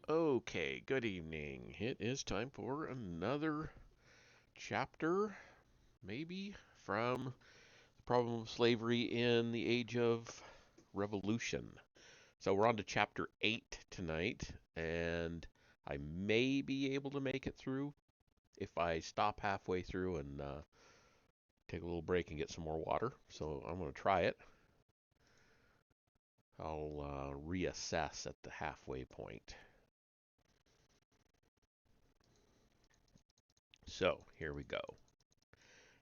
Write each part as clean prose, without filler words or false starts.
Okay, good evening. It is time for another chapter, maybe, from the problem of slavery in the age of revolution. So we're on to chapter 8 tonight, and I may be able to make it through if I stop halfway through and take a little break and get some more water. So I'm going to try it. I'll reassess at the halfway point. So here we go.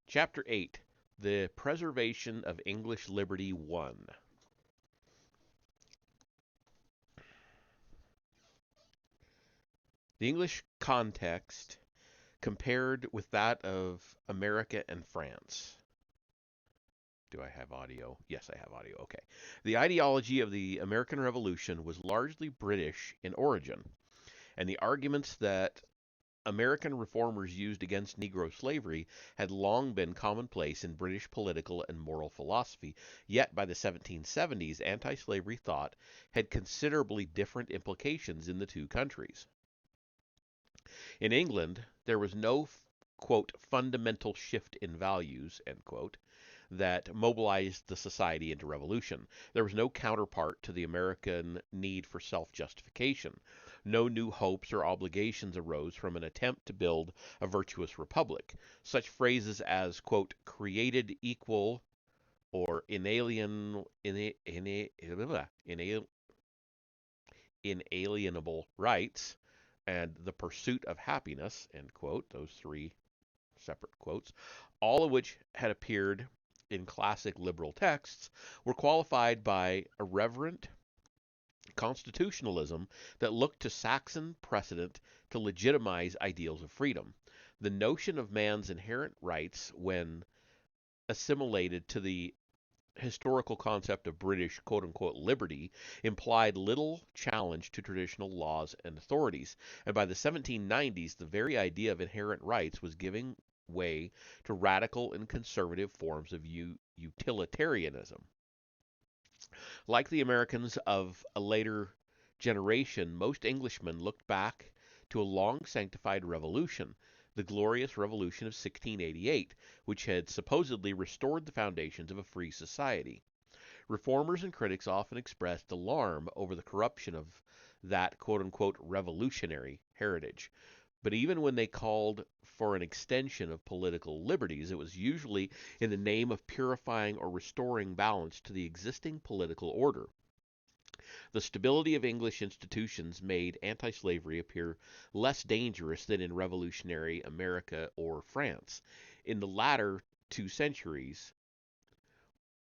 Chapter 8, The Preservation of English Liberty 1. The English context compared with that of America and France. Do I have audio? Yes, I have audio. Okay. The ideology of the American Revolution was largely British in origin, and the arguments that American reformers used against Negro slavery had long been commonplace in British political and moral philosophy, yet by the 1770s, anti slavery thought had considerably different implications in the two countries. In England, there was no, quote, fundamental shift in values, end quote, that mobilized the society into revolution. There was no counterpart to the American need for self justification. No new hopes or obligations arose from an attempt to build a virtuous republic. Such phrases as, quote, created equal or inalienable rights and the pursuit of happiness, end quote, those three separate quotes, all of which had appeared in classic liberal texts, were qualified by irreverent constitutionalism that looked to Saxon precedent to legitimize ideals of freedom. The notion of man's inherent rights, when assimilated to the historical concept of British quote unquote liberty, implied little challenge to traditional laws and authorities. And by the 1790s, the very idea of inherent rights was giving way to radical and conservative forms of utilitarianism. Like the Americans of a later generation, most Englishmen looked back to a long sanctified revolution, the glorious Revolution of 1688, which had supposedly restored the foundations of a free society. Reformers and critics often expressed alarm over the corruption of that quote unquote revolutionary heritage. But even when they called for an extension of political liberties, it was usually in the name of purifying or restoring balance to the existing political order. The stability of English institutions made anti slavery appear less dangerous than in revolutionary America or France. In the latter 2 centuries,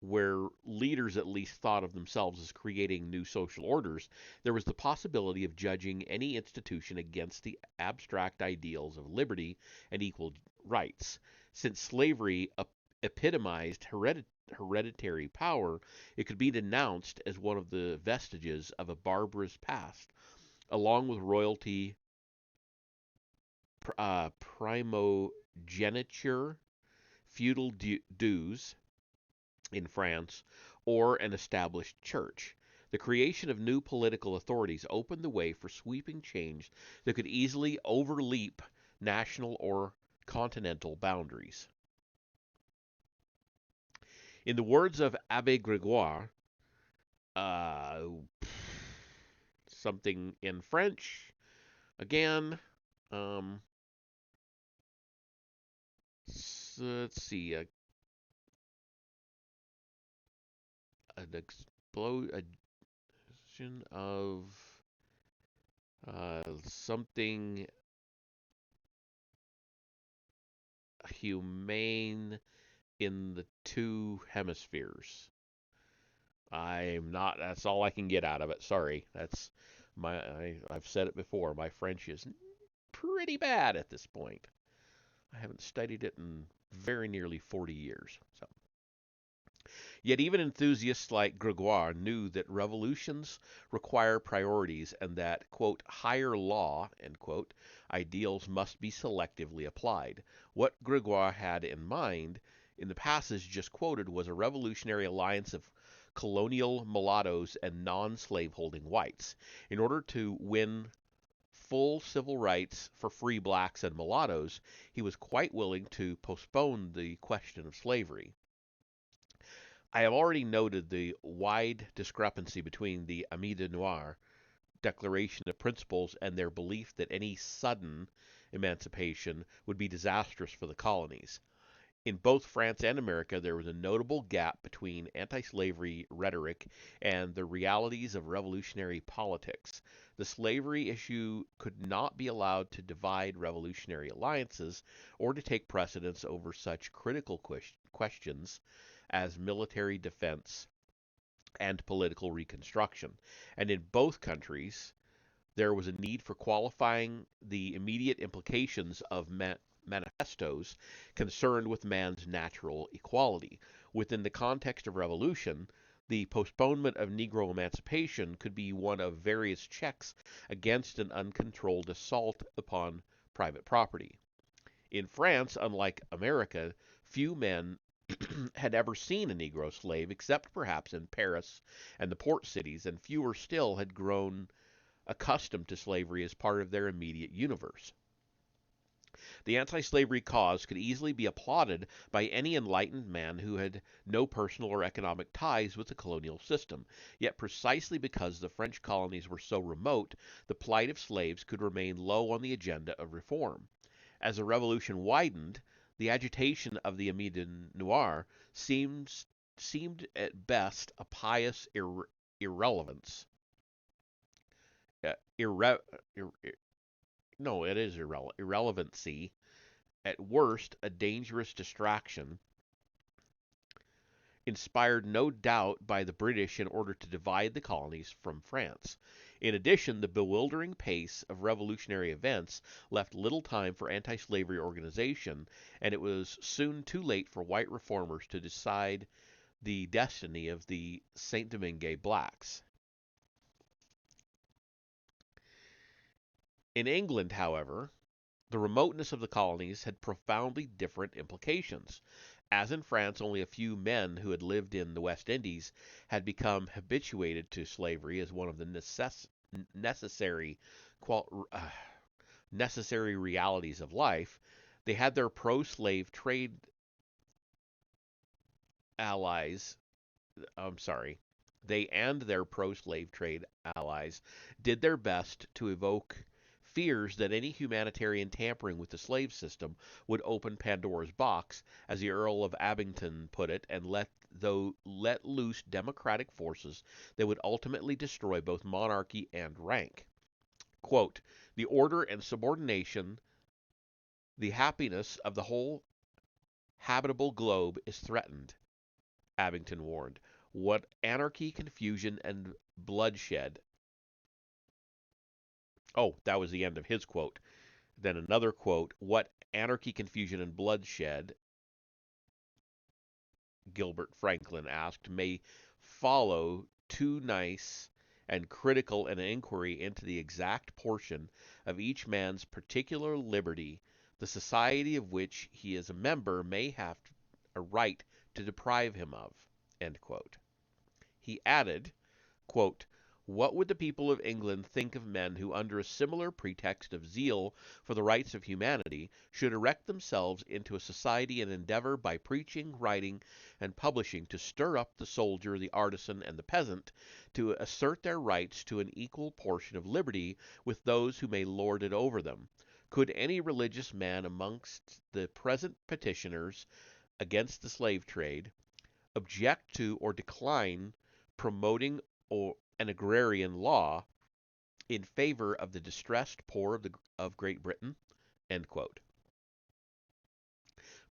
where leaders at least thought of themselves as creating new social orders, there was the possibility of judging any institution against the abstract ideals of liberty and equal rights. Since slavery epitomized hereditary power, it could be denounced as one of the vestiges of a barbarous past, along with royalty, primogeniture, feudal dues, in France, or an established church. The creation of new political authorities opened the way for sweeping change that could easily overleap national or continental boundaries. In the words of Abbe Gregoire, uh, something in French, again, um, let's see, an explosion of something humane in the two hemispheres. I'm not. That's all I can get out of it. Sorry. That's I've said it before. My French is pretty bad at this point. I haven't studied it in very nearly 40 years. So, yet even enthusiasts like Gregoire knew that revolutions require priorities and that quote higher law end quote ideals must be selectively applied. What Gregoire had in mind in the passage just quoted was a revolutionary alliance of colonial mulattoes and non slaveholding whites. In order to win full civil rights for free blacks and mulattoes, he was quite willing to postpone the question of slavery. I have already noted the wide discrepancy between the Amis de Noir Declaration of Principles and their belief that any sudden emancipation would be disastrous for the colonies. In both France and America, there was a notable gap between anti slavery rhetoric and the realities of revolutionary politics. The slavery issue could not be allowed to divide revolutionary alliances or to take precedence over such critical questions as military defense and political reconstruction. And in both countries, there was a need for qualifying the immediate implications of manifestos concerned with man's natural equality. Within the context of revolution, the postponement of Negro emancipation could be one of various checks against an uncontrolled assault upon private property. In France, unlike America, few men had ever seen a Negro slave except perhaps in Paris and the port cities, and fewer still had grown accustomed to slavery as part of their immediate universe. The anti slavery cause could easily be applauded by any enlightened man who had no personal or economic ties with the colonial system. Yet, precisely because the French colonies were so remote, the plight of slaves could remain low on the agenda of reform. As the revolution widened, the agitation of the Amis de Noir seemed at best a pious irrelevance. Uh, irre- ir- no, it is irrelevancy. At worst, a dangerous distraction, inspired no doubt by the British in order to divide the colonies from France. In addition, the bewildering pace of revolutionary events left little time for anti slavery organization, and it was soon too late for white reformers to decide the destiny of the Saint Domingue blacks. In England, however, the remoteness of the colonies had profoundly different implications. As in France, only a few men who had lived in the West Indies had become habituated to slavery as one of the necessary necessary realities of life. They had their pro-slave trade allies. I'm sorry. They and their pro-slave trade allies did their best to evoke fears that any humanitarian tampering with the slave system would open Pandora's box, as the Earl of Abington put it, and let loose democratic forces that would ultimately destroy both monarchy and rank. Quote, the order and subordination, the happiness of the whole habitable globe is threatened, Abington warned. What anarchy, confusion, and bloodshed. Oh, that was the end of his quote. Then another quote, what anarchy, confusion, and bloodshed, Gilbert Franklin asked, may follow too nice and critical an inquiry into the exact portion of each man's particular liberty, the society of which he is a member may have a right to deprive him of. End quote. He added, quote, what would the people of England think of men who, under a similar pretext of zeal for the rights of humanity, should erect themselves into a society and endeavor by preaching, writing, and publishing to stir up the soldier, the artisan, and the peasant, to assert their rights to an equal portion of liberty with those who may lord it over them? Could any religious man amongst the present petitioners against the slave trade object to or decline promoting or an agrarian law in favor of the distressed poor of Great Britain? End quote.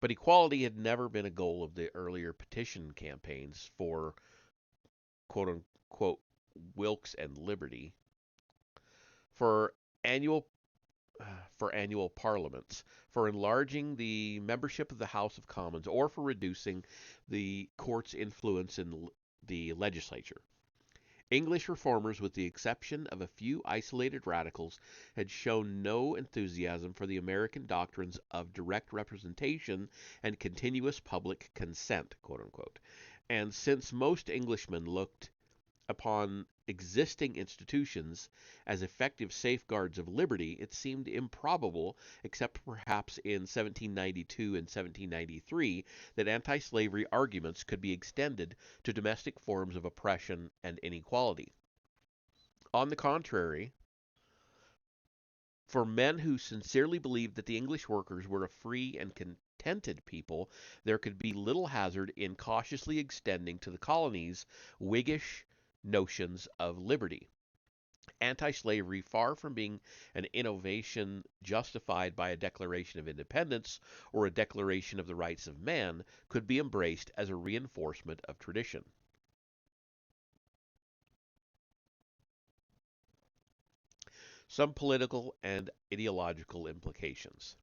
But equality had never been a goal of the earlier petition campaigns for quote unquote Wilkes and Liberty, for annual for annual parliaments, for enlarging the membership of the House of Commons, or for reducing the court's influence in the legislature. English reformers, with the exception of a few isolated radicals, had shown no enthusiasm for the American doctrines of direct representation and continuous public consent, quote unquote. And since most Englishmen looked upon existing institutions as effective safeguards of liberty, it seemed improbable, except perhaps in 1792 and 1793, that anti slavery arguments could be extended to domestic forms of oppression and inequality. On the contrary, for men who sincerely believed that the English workers were a free and contented people, there could be little hazard in cautiously extending to the colonies Whiggish notions of liberty. Anti-slavery, far from being an innovation justified by a Declaration of Independence or a Declaration of the Rights of Man, could be embraced as a reinforcement of tradition. Some political and ideological implications.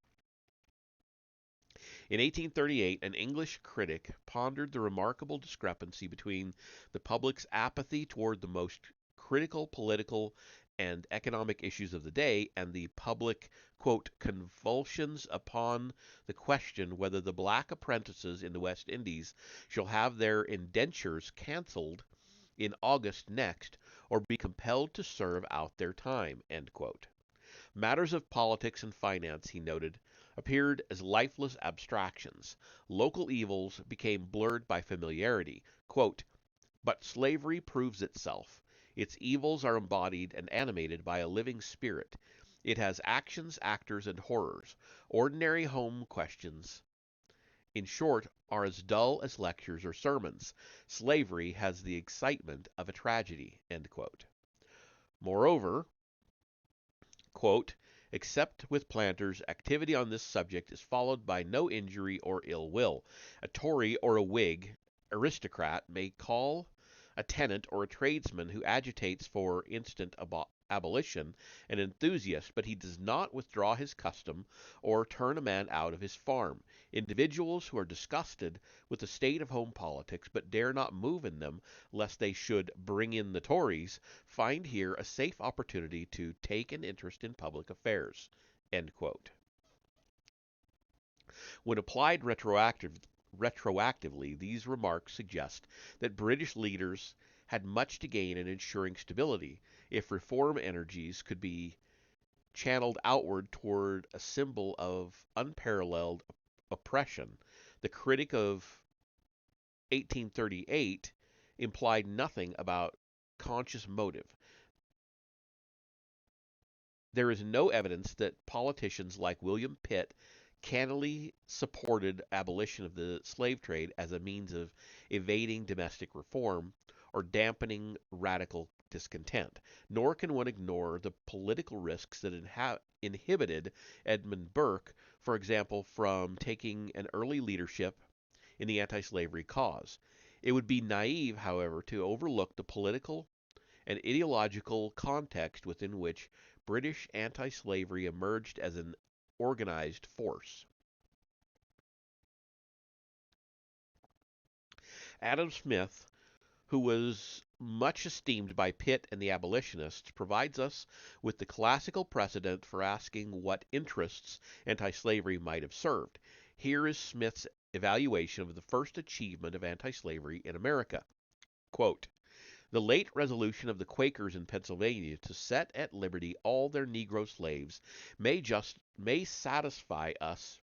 In 1838, an English critic pondered the remarkable discrepancy between the public's apathy toward the most critical political and economic issues of the day and the public, quote, convulsions upon the question whether the black apprentices in the West Indies shall have their indentures cancelled in August next or be compelled to serve out their time, end quote. Matters of politics and finance, he noted, appeared as lifeless abstractions. Local evils became blurred by familiarity. Quote, but slavery proves itself. Its evils are embodied and animated by a living spirit. It has actions, actors, and horrors. Ordinary home questions, in short, are as dull as lectures or sermons. Slavery has the excitement of a tragedy. End quote. Moreover, quote, except with planters, activity on this subject is followed by no injury or ill will. A Tory or a Whig aristocrat may call a tenant or a tradesman who agitates for instant abolition an enthusiast, but he does not withdraw his custom or turn a man out of his farm. Individuals who are disgusted with the state of home politics, but dare not move in them lest they should bring in the Tories, find here a safe opportunity to take an interest in public affairs. End quote. When applied retroactively, these remarks suggest that British leaders had much to gain in ensuring stability if reform energies could be channeled outward toward a symbol of unparalleled oppression. The critic of 1838 implied nothing about conscious motive. There is no evidence that politicians like William Pitt cannily supported abolition of the slave trade as a means of evading domestic reform or dampening radical discontent. Nor can one ignore the political risks that inhibited Edmund Burke, for example, from taking an early leadership in the anti-slavery cause. It would be naive, however, to overlook the political and ideological context within which British anti-slavery emerged as an organized force. Adam Smith, who was much esteemed by Pitt and the abolitionists, provides us with the classical precedent for asking what interests anti-slavery might have served. Here is Smith's evaluation of the first achievement of anti-slavery in America. Quote, the late resolution of the Quakers in Pennsylvania to set at liberty all their Negro slaves may satisfy us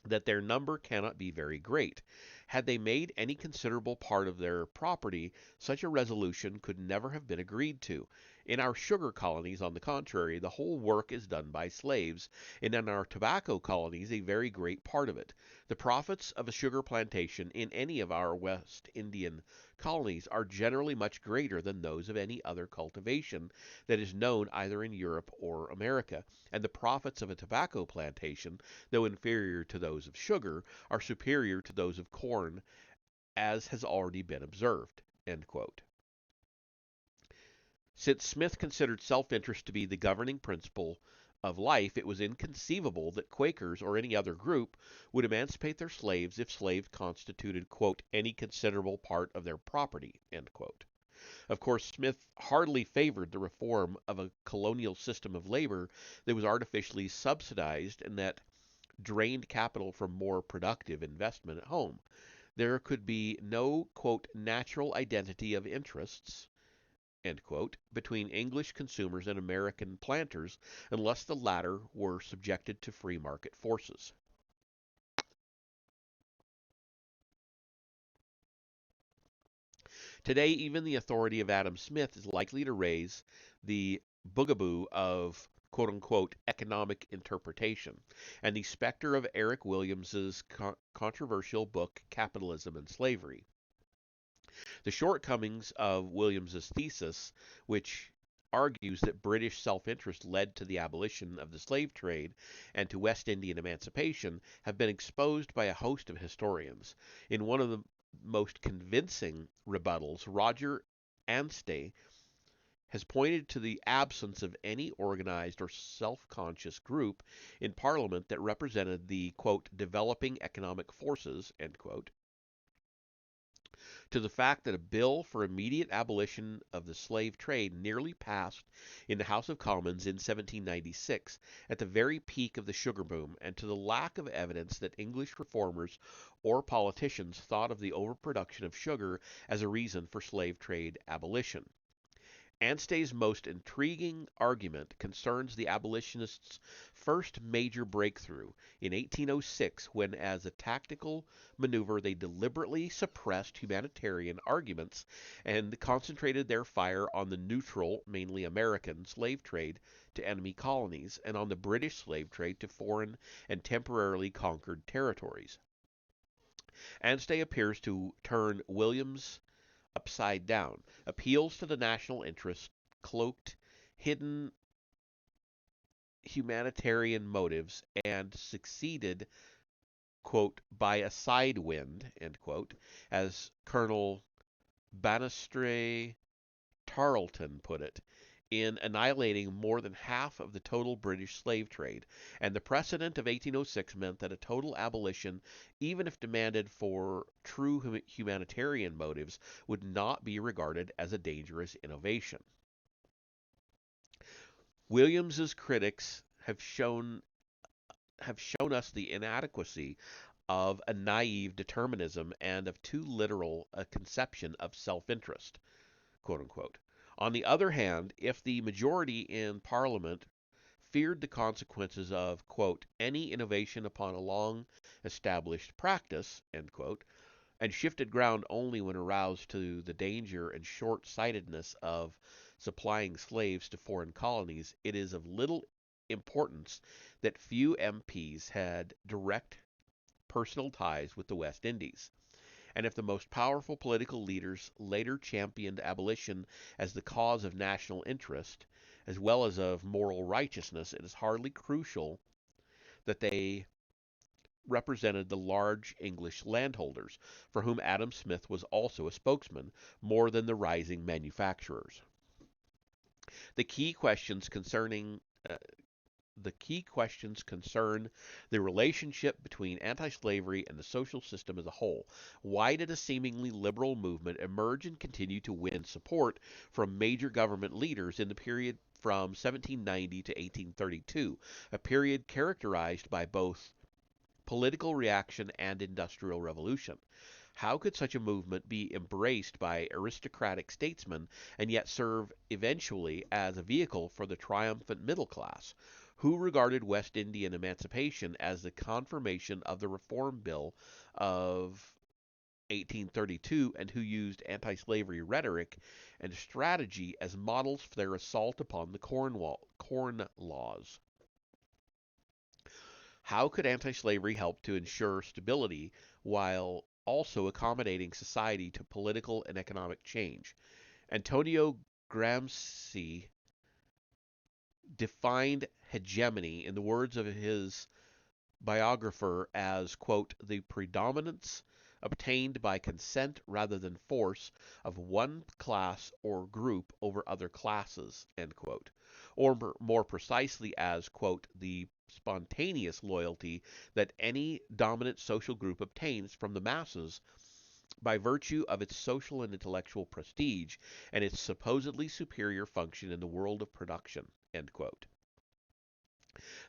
that their number cannot be very great. Had they made any considerable part of their property, such a resolution could never have been agreed to. In our sugar colonies, on the contrary, the whole work is done by slaves, and in our tobacco colonies, a very great part of it. The profits of a sugar plantation in any of our West Indian colonies are generally much greater than those of any other cultivation that is known either in Europe or America, and the profits of a tobacco plantation, though inferior to those of sugar, are superior to those of corn, as has already been observed. End quote. Since Smith considered self-interest to be the governing principle of life, it was inconceivable that Quakers or any other group would emancipate their slaves if slaves constituted, quote, any considerable part of their property, end quote. Of course, Smith hardly favored the reform of a colonial system of labor that was artificially subsidized and that drained capital from more productive investment at home. There could be no, quote, natural identity of interests, end quote, between English consumers and American planters unless the latter were subjected to free market forces. Today, even the authority of Adam Smith is likely to raise the bugaboo of quote unquote economic interpretation and the specter of Eric Williams's controversial book Capitalism and Slavery. The shortcomings of Williams's thesis, which argues that British self-interest led to the abolition of the slave trade and to West Indian emancipation, have been exposed by a host of historians. In one of the most convincing rebuttals, Roger Anstey has pointed to the absence of any organized or self-conscious group in Parliament that represented the, quote, developing economic forces, end quote, to the fact that a bill for immediate abolition of the slave trade nearly passed in the House of Commons in 1796 at the very peak of the sugar boom, and to the lack of evidence that English reformers or politicians thought of the overproduction of sugar as a reason for slave trade abolition. Anstey's most intriguing argument concerns the abolitionists' first major breakthrough in 1806 when, as a tactical maneuver, they deliberately suppressed humanitarian arguments and concentrated their fire on the neutral, mainly American, slave trade to enemy colonies and on the British slave trade to foreign and temporarily conquered territories. Anstey appears to turn Williams upside down, appeals to the national interest, cloaked, hidden humanitarian motives, and succeeded, quote, by a side wind, end quote, as Colonel Banastre Tarleton put it, in annihilating more than half of the total British slave trade, and the precedent of 1806 meant that a total abolition, even if demanded for true humanitarian motives, would not be regarded as a dangerous innovation. Williams's critics have shown us the inadequacy of a naive determinism and of too literal a conception of self-interest, quote unquote. On the other hand, if the majority in Parliament feared the consequences of, quote, any innovation upon a long established practice, end quote, and shifted ground only when aroused to the danger and short sightedness of supplying slaves to foreign colonies, it is of little importance that few MPs had direct personal ties with the West Indies. And if the most powerful political leaders later championed abolition as the cause of national interest, as well as of moral righteousness, it is hardly crucial that they represented the large English landholders, for whom Adam Smith was also a spokesman, more than the rising manufacturers. The key questions concerning the key questions concern the relationship between anti-slavery and the social system as a whole. Why did a seemingly liberal movement emerge and continue to win support from major government leaders in the period from 1790 to 1832, a period characterized by both political reaction and industrial revolution? How could such a movement be embraced by aristocratic statesmen and yet serve eventually as a vehicle for the triumphant middle class, who regarded West Indian emancipation as the confirmation of the Reform Bill of 1832 and who used anti-slavery rhetoric and strategy as models for their assault upon the corn laws? How could anti-slavery help to ensure stability while also accommodating society to political and economic change? Antonio Gramsci defined hegemony, in the words of his biographer, as, quote, the predominance obtained by consent rather than force of one class or group over other classes, end quote, or more precisely as, quote, the spontaneous loyalty that any dominant social group obtains from the masses by virtue of its social and intellectual prestige and its supposedly superior function in the world of production, end quote.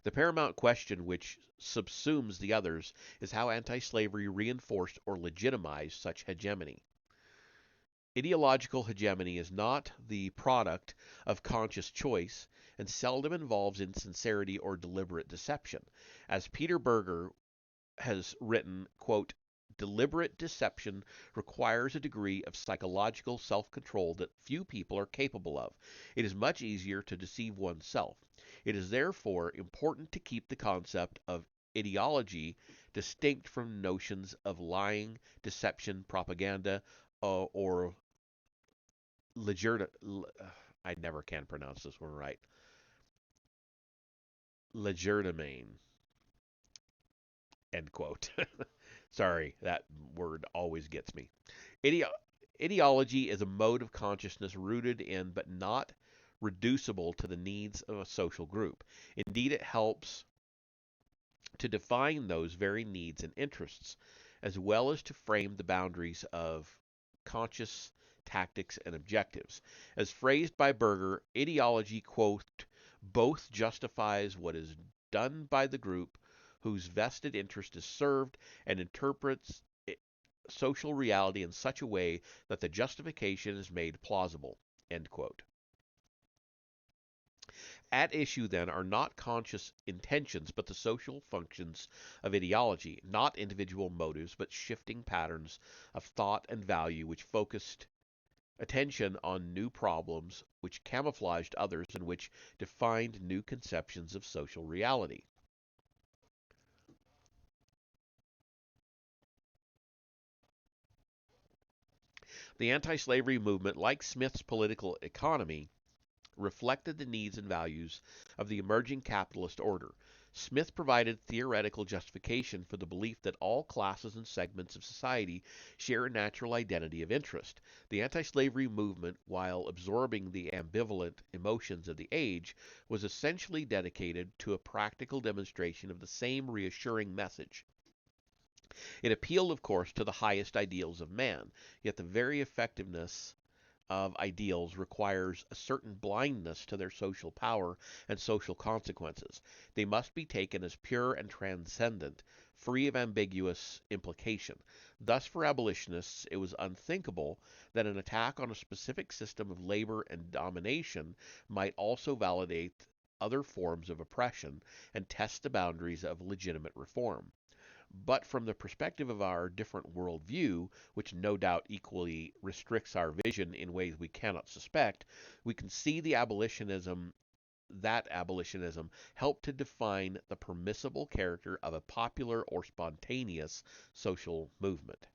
The paramount question which subsumes the others is how anti-slavery reinforced or legitimized such hegemony. Ideological hegemony is not the product of conscious choice and seldom involves insincerity or deliberate deception. As Peter Berger has written, quote, deliberate deception requires a degree of psychological self-control that few people are capable of. It is much easier to deceive oneself. It is therefore important to keep the concept of ideology distinct from notions of lying, deception, propaganda, or legit. I never can pronounce this one right. Legerdemain. End quote. Sorry, that word always gets me. Ide- Ideology is a mode of consciousness rooted in but not reducible to the needs of a social group. Indeed, it helps to define those very needs and interests, as well as to frame the boundaries of conscious tactics and objectives. As phrased by Berger, ideology, quote, both justifies what is done by the group whose vested interest is served and interprets social reality in such a way that the justification is made plausible. End quote. At issue, then, are not conscious intentions, but the social functions of ideology, not individual motives, but shifting patterns of thought and value which focused attention on new problems, which camouflaged others, and which defined new conceptions of social reality. The anti slavery movement, like Smith's political economy, reflected the needs and values of the emerging capitalist order. Smith provided theoretical justification for the belief that all classes and segments of society share a natural identity of interest. The anti slavery movement, while absorbing the ambivalent emotions of the age, was essentially dedicated to a practical demonstration of the same reassuring message. It appealed, of course, to the highest ideals of man, yet the very effectiveness of ideals requires a certain blindness to their social power and social consequences. They must be taken as pure and transcendent, free of ambiguous implication. Thus, for abolitionists, it was unthinkable that an attack on a specific system of labor and domination might also validate other forms of oppression and test the boundaries of legitimate reform. But from the perspective of our different worldview, which no doubt equally restricts our vision in ways we cannot suspect, we can see that abolitionism helped to define the permissible character of a popular or spontaneous social movement.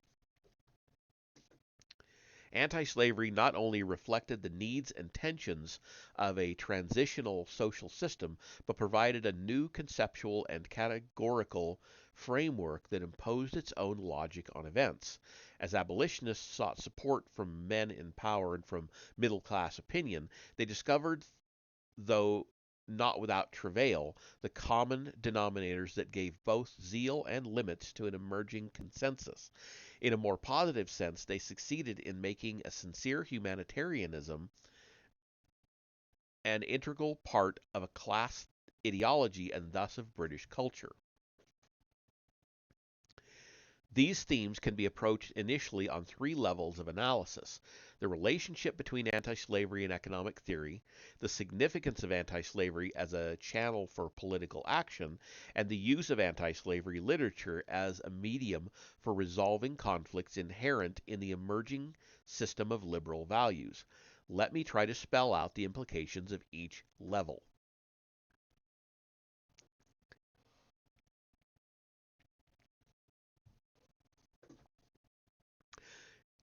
Anti slavery not only reflected the needs and tensions of a transitional social system, but provided a new conceptual and categorical framework that imposed its own logic on events. As abolitionists sought support from men in power and from middle class opinion, they discovered, though not without travail, the common denominators that gave both zeal and limits to an emerging consensus. In a more positive sense, they succeeded in making a sincere humanitarianism an integral part of a class ideology and thus of British culture. These themes can be approached initially on three levels of analysis: the relationship between anti slavery and economic theory, the significance of anti slavery as a channel for political action, and the use of anti slavery literature as a medium for resolving conflicts inherent in the emerging system of liberal values. Let me try to spell out the implications of each level.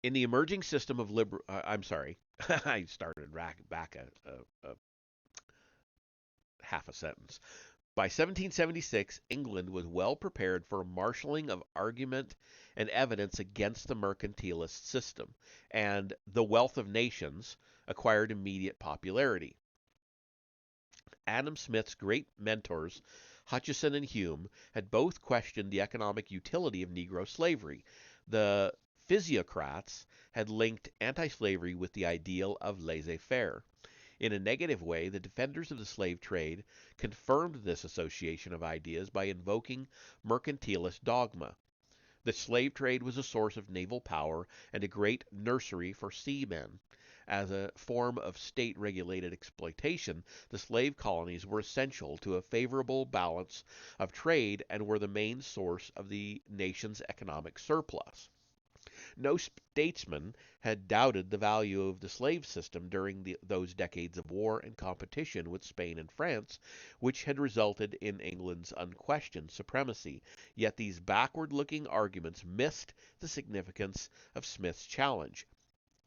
In the emerging system of liberal, I'm sorry, I started back a half a sentence. By 1776, England was well prepared for a marshalling of argument and evidence against the mercantilist system, and The Wealth of Nations acquired immediate popularity. Adam Smith's great mentors, Hutcheson and Hume, had both questioned the economic utility of Negro slavery. The physiocrats had linked anti slavery with the ideal of laissez faire. In a negative way, the defenders of the slave trade confirmed this association of ideas by invoking mercantilist dogma. The slave trade was a source of naval power and a great nursery for seamen. As a form of state regulated exploitation, the slave colonies were essential to a favorable balance of trade and were the main source of the nation's economic surplus. No statesman had doubted the value of the slave system during those decades of war and competition with Spain and France, which had resulted in England's unquestioned supremacy. Yet these backward looking arguments missed the significance of Smith's challenge.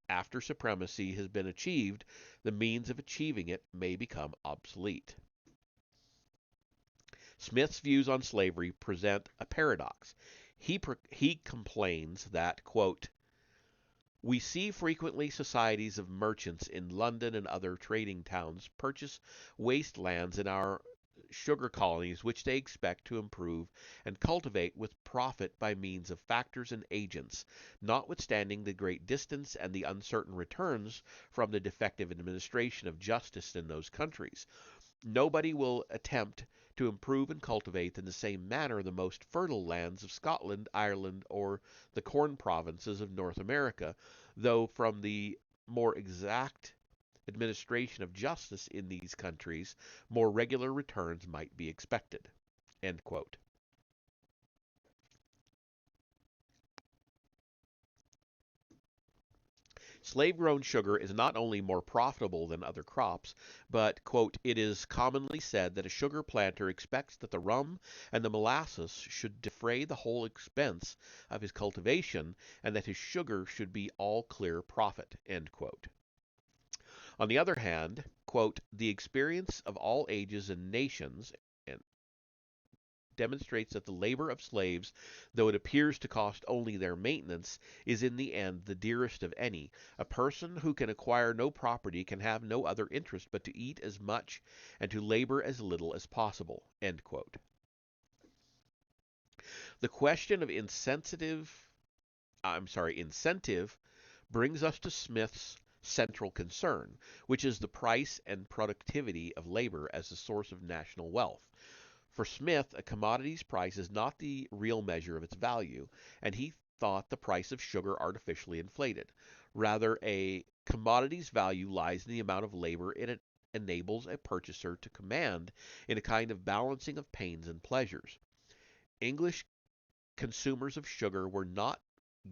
After supremacy has been achieved, the means of achieving it may become obsolete. Smith's views on slavery present a paradox. He complains that, quote, we see frequently societies of merchants in London and other trading towns purchase waste lands in our sugar colonies which they expect to improve and cultivate with profit by means of factors and agents, notwithstanding the great distance and the uncertain returns from the defective administration of justice in those countries. Nobody will attempt to improve and cultivate in the same manner the most fertile lands of Scotland, Ireland, or the corn provinces of North America, though from the more exact administration of justice in these countries, more regular returns might be expected. End quote. Slave-grown sugar is not only more profitable than other crops, but, quote, it is commonly said that a sugar planter expects that the rum and the molasses should defray the whole expense of his cultivation, and that his sugar should be all clear profit, end quote. On the other hand, quote, the experience of all ages and nations demonstrates that the labor of slaves, though it appears to cost only their maintenance, is in the end the dearest of any. A person who can acquire no property can have no other interest but to eat as much and to labor as little as possible. End quote. The question of incentive brings us to Smith's central concern, which is the price and productivity of labor as a source of national wealth. For Smith, a commodity's price is not the real measure of its value, and he thought the price of sugar artificially inflated. Rather, a commodity's value lies in the amount of labor it enables a purchaser to command in a kind of balancing of pains and pleasures. English consumers of sugar were not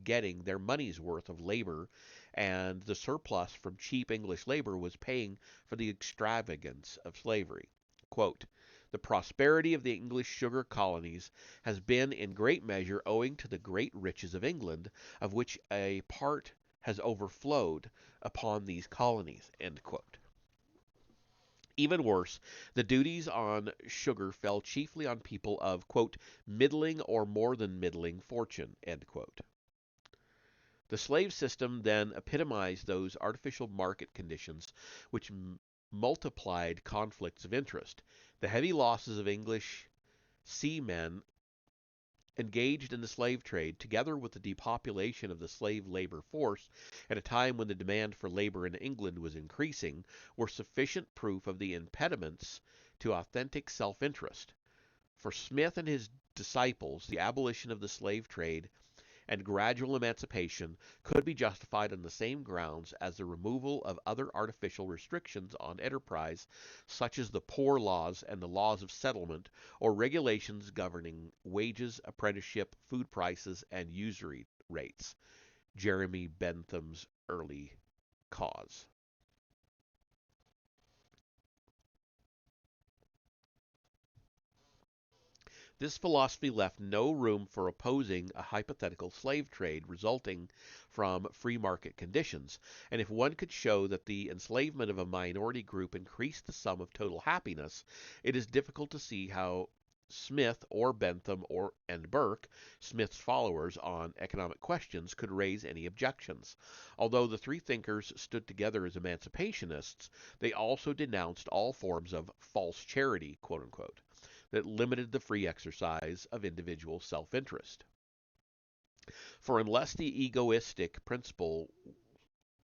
getting their money's worth of labor, and the surplus from cheap English labor was paying for the extravagance of slavery. Quote, the prosperity of the English sugar colonies has been in great measure owing to the great riches of England, of which a part has overflowed upon these colonies. End quote. Even worse, the duties on sugar fell chiefly on people of, quote, middling or more than middling fortune, end quote. The slave system then epitomized those artificial market conditions which multiplied conflicts of interest. The heavy losses of English seamen engaged in the slave trade, together with the depopulation of the slave labor force at a time when the demand for labor in England was increasing, were sufficient proof of the impediments to authentic self-interest. For Smith and his disciples, the abolition of the slave trade and gradual emancipation could be justified on the same grounds as the removal of other artificial restrictions on enterprise, such as the poor laws and the laws of settlement, or regulations governing wages, apprenticeship, food prices, and usury rates. Jeremy Bentham's Early Cause. This philosophy left no room for opposing a hypothetical slave trade resulting from free market conditions, and if one could show that the enslavement of a minority group increased the sum of total happiness, it is difficult to see how Smith or Bentham and Burke, Smith's followers on economic questions, could raise any objections. Although the three thinkers stood together as emancipationists, they also denounced all forms of false charity, quote unquote, that limited the free exercise of individual self-interest. For unless the egoistic principle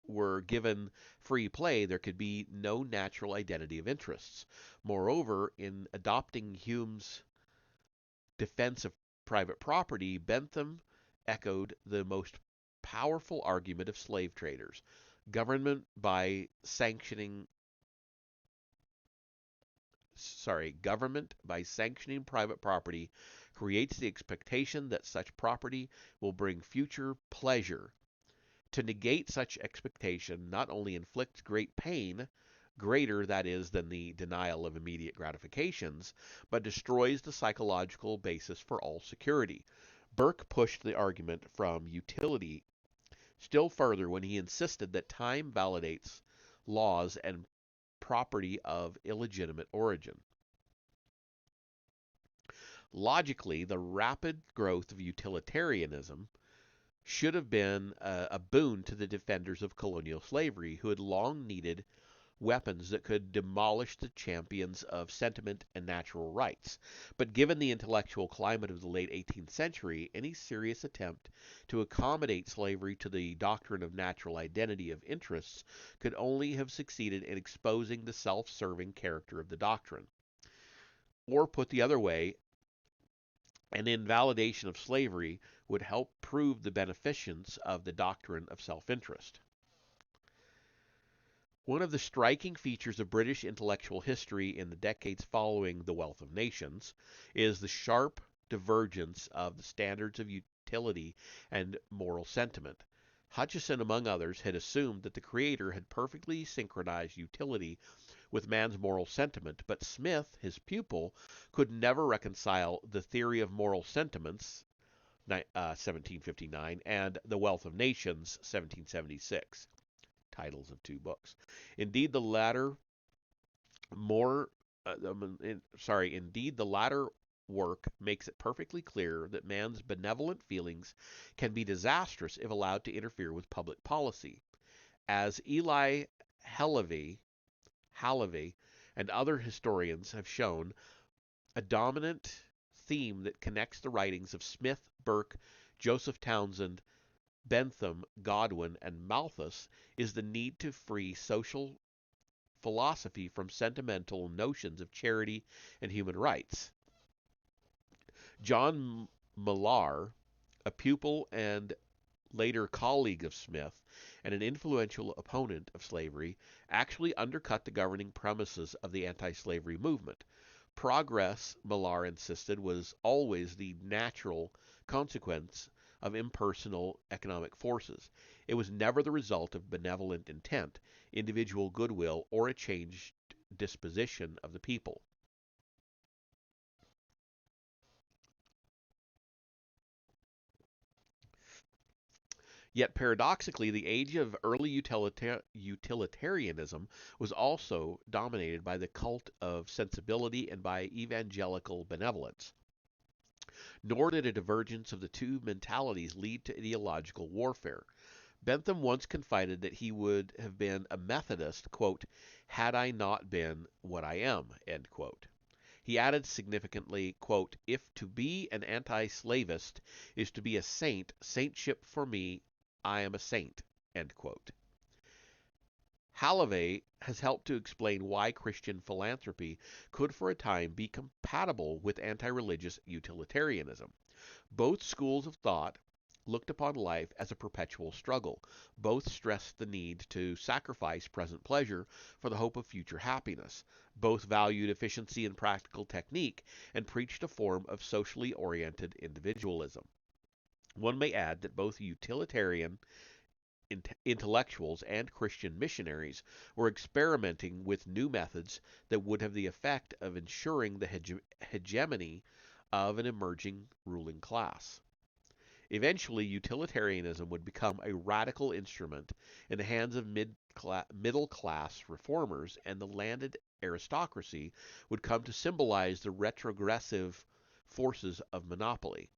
were given free play, there could be no natural identity of interests. Moreover, in adopting Hume's defense of private property, Bentham echoed the most powerful argument of slave traders. Government by sanctioning Government by sanctioning private property creates the expectation that such property will bring future pleasure. To negate such expectation not only inflicts great pain, greater, that is, than the denial of immediate gratifications, but destroys the psychological basis for all security. Burke pushed the argument from utility still further when he insisted that time validates laws and property of illegitimate origin. Logically, the rapid growth of utilitarianism should have been a boon to the defenders of colonial slavery, who had long needed weapons that could demolish the champions of sentiment and natural rights. But given the intellectual climate of the late 18th century, any serious attempt to accommodate slavery to the doctrine of natural identity of interests could only have succeeded in exposing the self-serving character of the doctrine. Or put the other way, an invalidation of slavery would help prove the beneficence of the doctrine of self-interest. One of the striking features of British intellectual history in the decades following The Wealth of Nations is the sharp divergence of the standards of utility and moral sentiment. Hutcheson, among others, had assumed that the Creator had perfectly synchronized utility with man's moral sentiment, but Smith, his pupil, could never reconcile the theory of moral sentiments, 1759, and The Wealth of Nations, 1776. Titles of two books. Indeed, the latter more indeed the latter work makes it perfectly clear that man's benevolent feelings can be disastrous if allowed to interfere with public policy. As Eli Halavey and other historians have shown, a dominant theme that connects the writings of Smith, Burke, Joseph Townsend, Bentham, Godwin, and Malthus is the need to free social philosophy from sentimental notions of charity and human rights. John Millar, a pupil and later colleague of Smith and an influential opponent of slavery, actually undercut the governing premises of the anti-slavery movement. Progress, Millar insisted, was always the natural consequence of impersonal economic forces. It was never the result of benevolent intent, individual goodwill, or a changed disposition of the people. Yet paradoxically, the age of early utilitarianism was also dominated by the cult of sensibility and by evangelical benevolence. Nor did a divergence of the two mentalities lead to ideological warfare. Bentham once confided that he would have been a Methodist, quote, had I not been what I am, end quote. He added significantly, quote, if to be an anti-slavist is to be a saint, saintship for me, I am a saint, end quote. Halavey has helped to explain why Christian philanthropy could for a time be compatible with anti-religious utilitarianism. Both schools of thought looked upon life as a perpetual struggle. Both stressed the need to sacrifice present pleasure for the hope of future happiness. Both valued efficiency and practical technique and preached a form of socially oriented individualism. One may add that both utilitarian intellectuals and Christian missionaries were experimenting with new methods that would have the effect of ensuring the hegemony of an emerging ruling class. Eventually, utilitarianism would become a radical instrument in the hands of middle class reformers, and the landed aristocracy would come to symbolize the retrogressive forces of monopoly.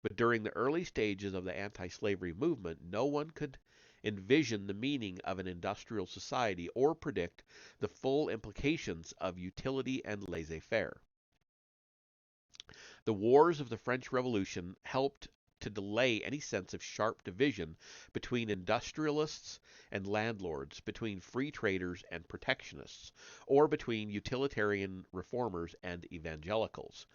But during the early stages of the anti-slavery movement, no one could envision the meaning of an industrial society or predict the full implications of utility and laissez-faire. The wars of the French Revolution helped to delay any sense of sharp division between industrialists and landlords, between free traders and protectionists, or between utilitarian reformers and evangelicals.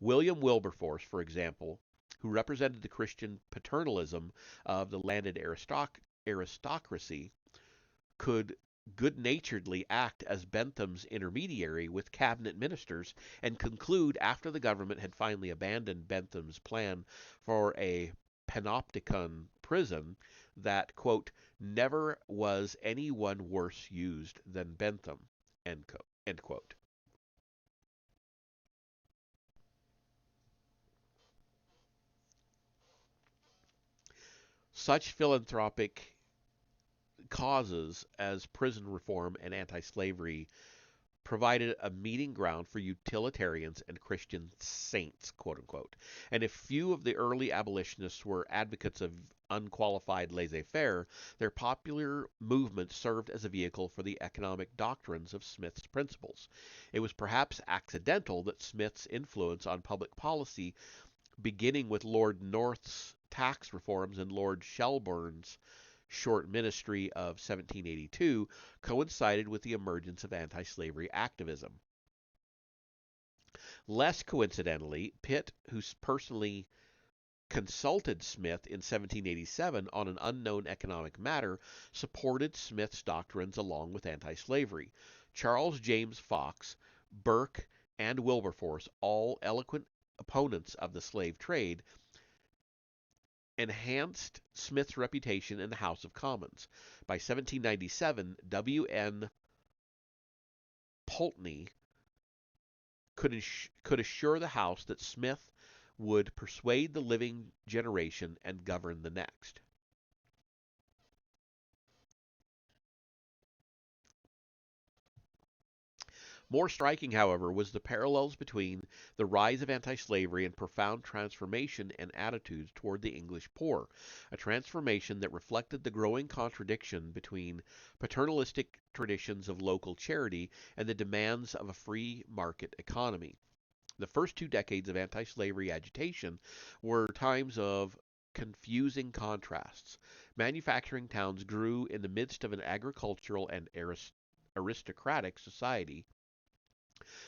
William Wilberforce, for example, who represented the Christian paternalism of the landed aristocracy, could good naturedly act as Bentham's intermediary with cabinet ministers and conclude, after the government had finally abandoned Bentham's plan for a panopticon prison, that, quote, never was any one worse used than Bentham, end quote. Such philanthropic causes as prison reform and anti slavery provided a meeting ground for utilitarians and Christian saints, quote unquote. And if few of the early abolitionists were advocates of unqualified laissez faire, their popular movement served as a vehicle for the economic doctrines of Smith's principles. It was perhaps accidental that Smith's influence on public policy, beginning with Lord North's tax reforms and Lord Shelburne's short ministry of 1782, coincided with the emergence of anti slavery activism. Less coincidentally, Pitt, who personally consulted Smith in 1787 on an unknown economic matter, supported Smith's doctrines along with anti slavery. Charles James Fox, Burke, and Wilberforce, all eloquent opponents of the slave trade, enhanced Smith's reputation in the House of Commons. By 1797, W.N. Pulteney could assure the House that Smith would persuade the living generation and govern the next. More striking, however, was the parallels between the rise of anti-slavery and profound transformation in attitudes toward the English poor, a transformation that reflected the growing contradiction between paternalistic traditions of local charity and the demands of a free market economy. The first 2 decades of anti-slavery agitation were times of confusing contrasts. Manufacturing towns grew in the midst of an agricultural and aristocratic society.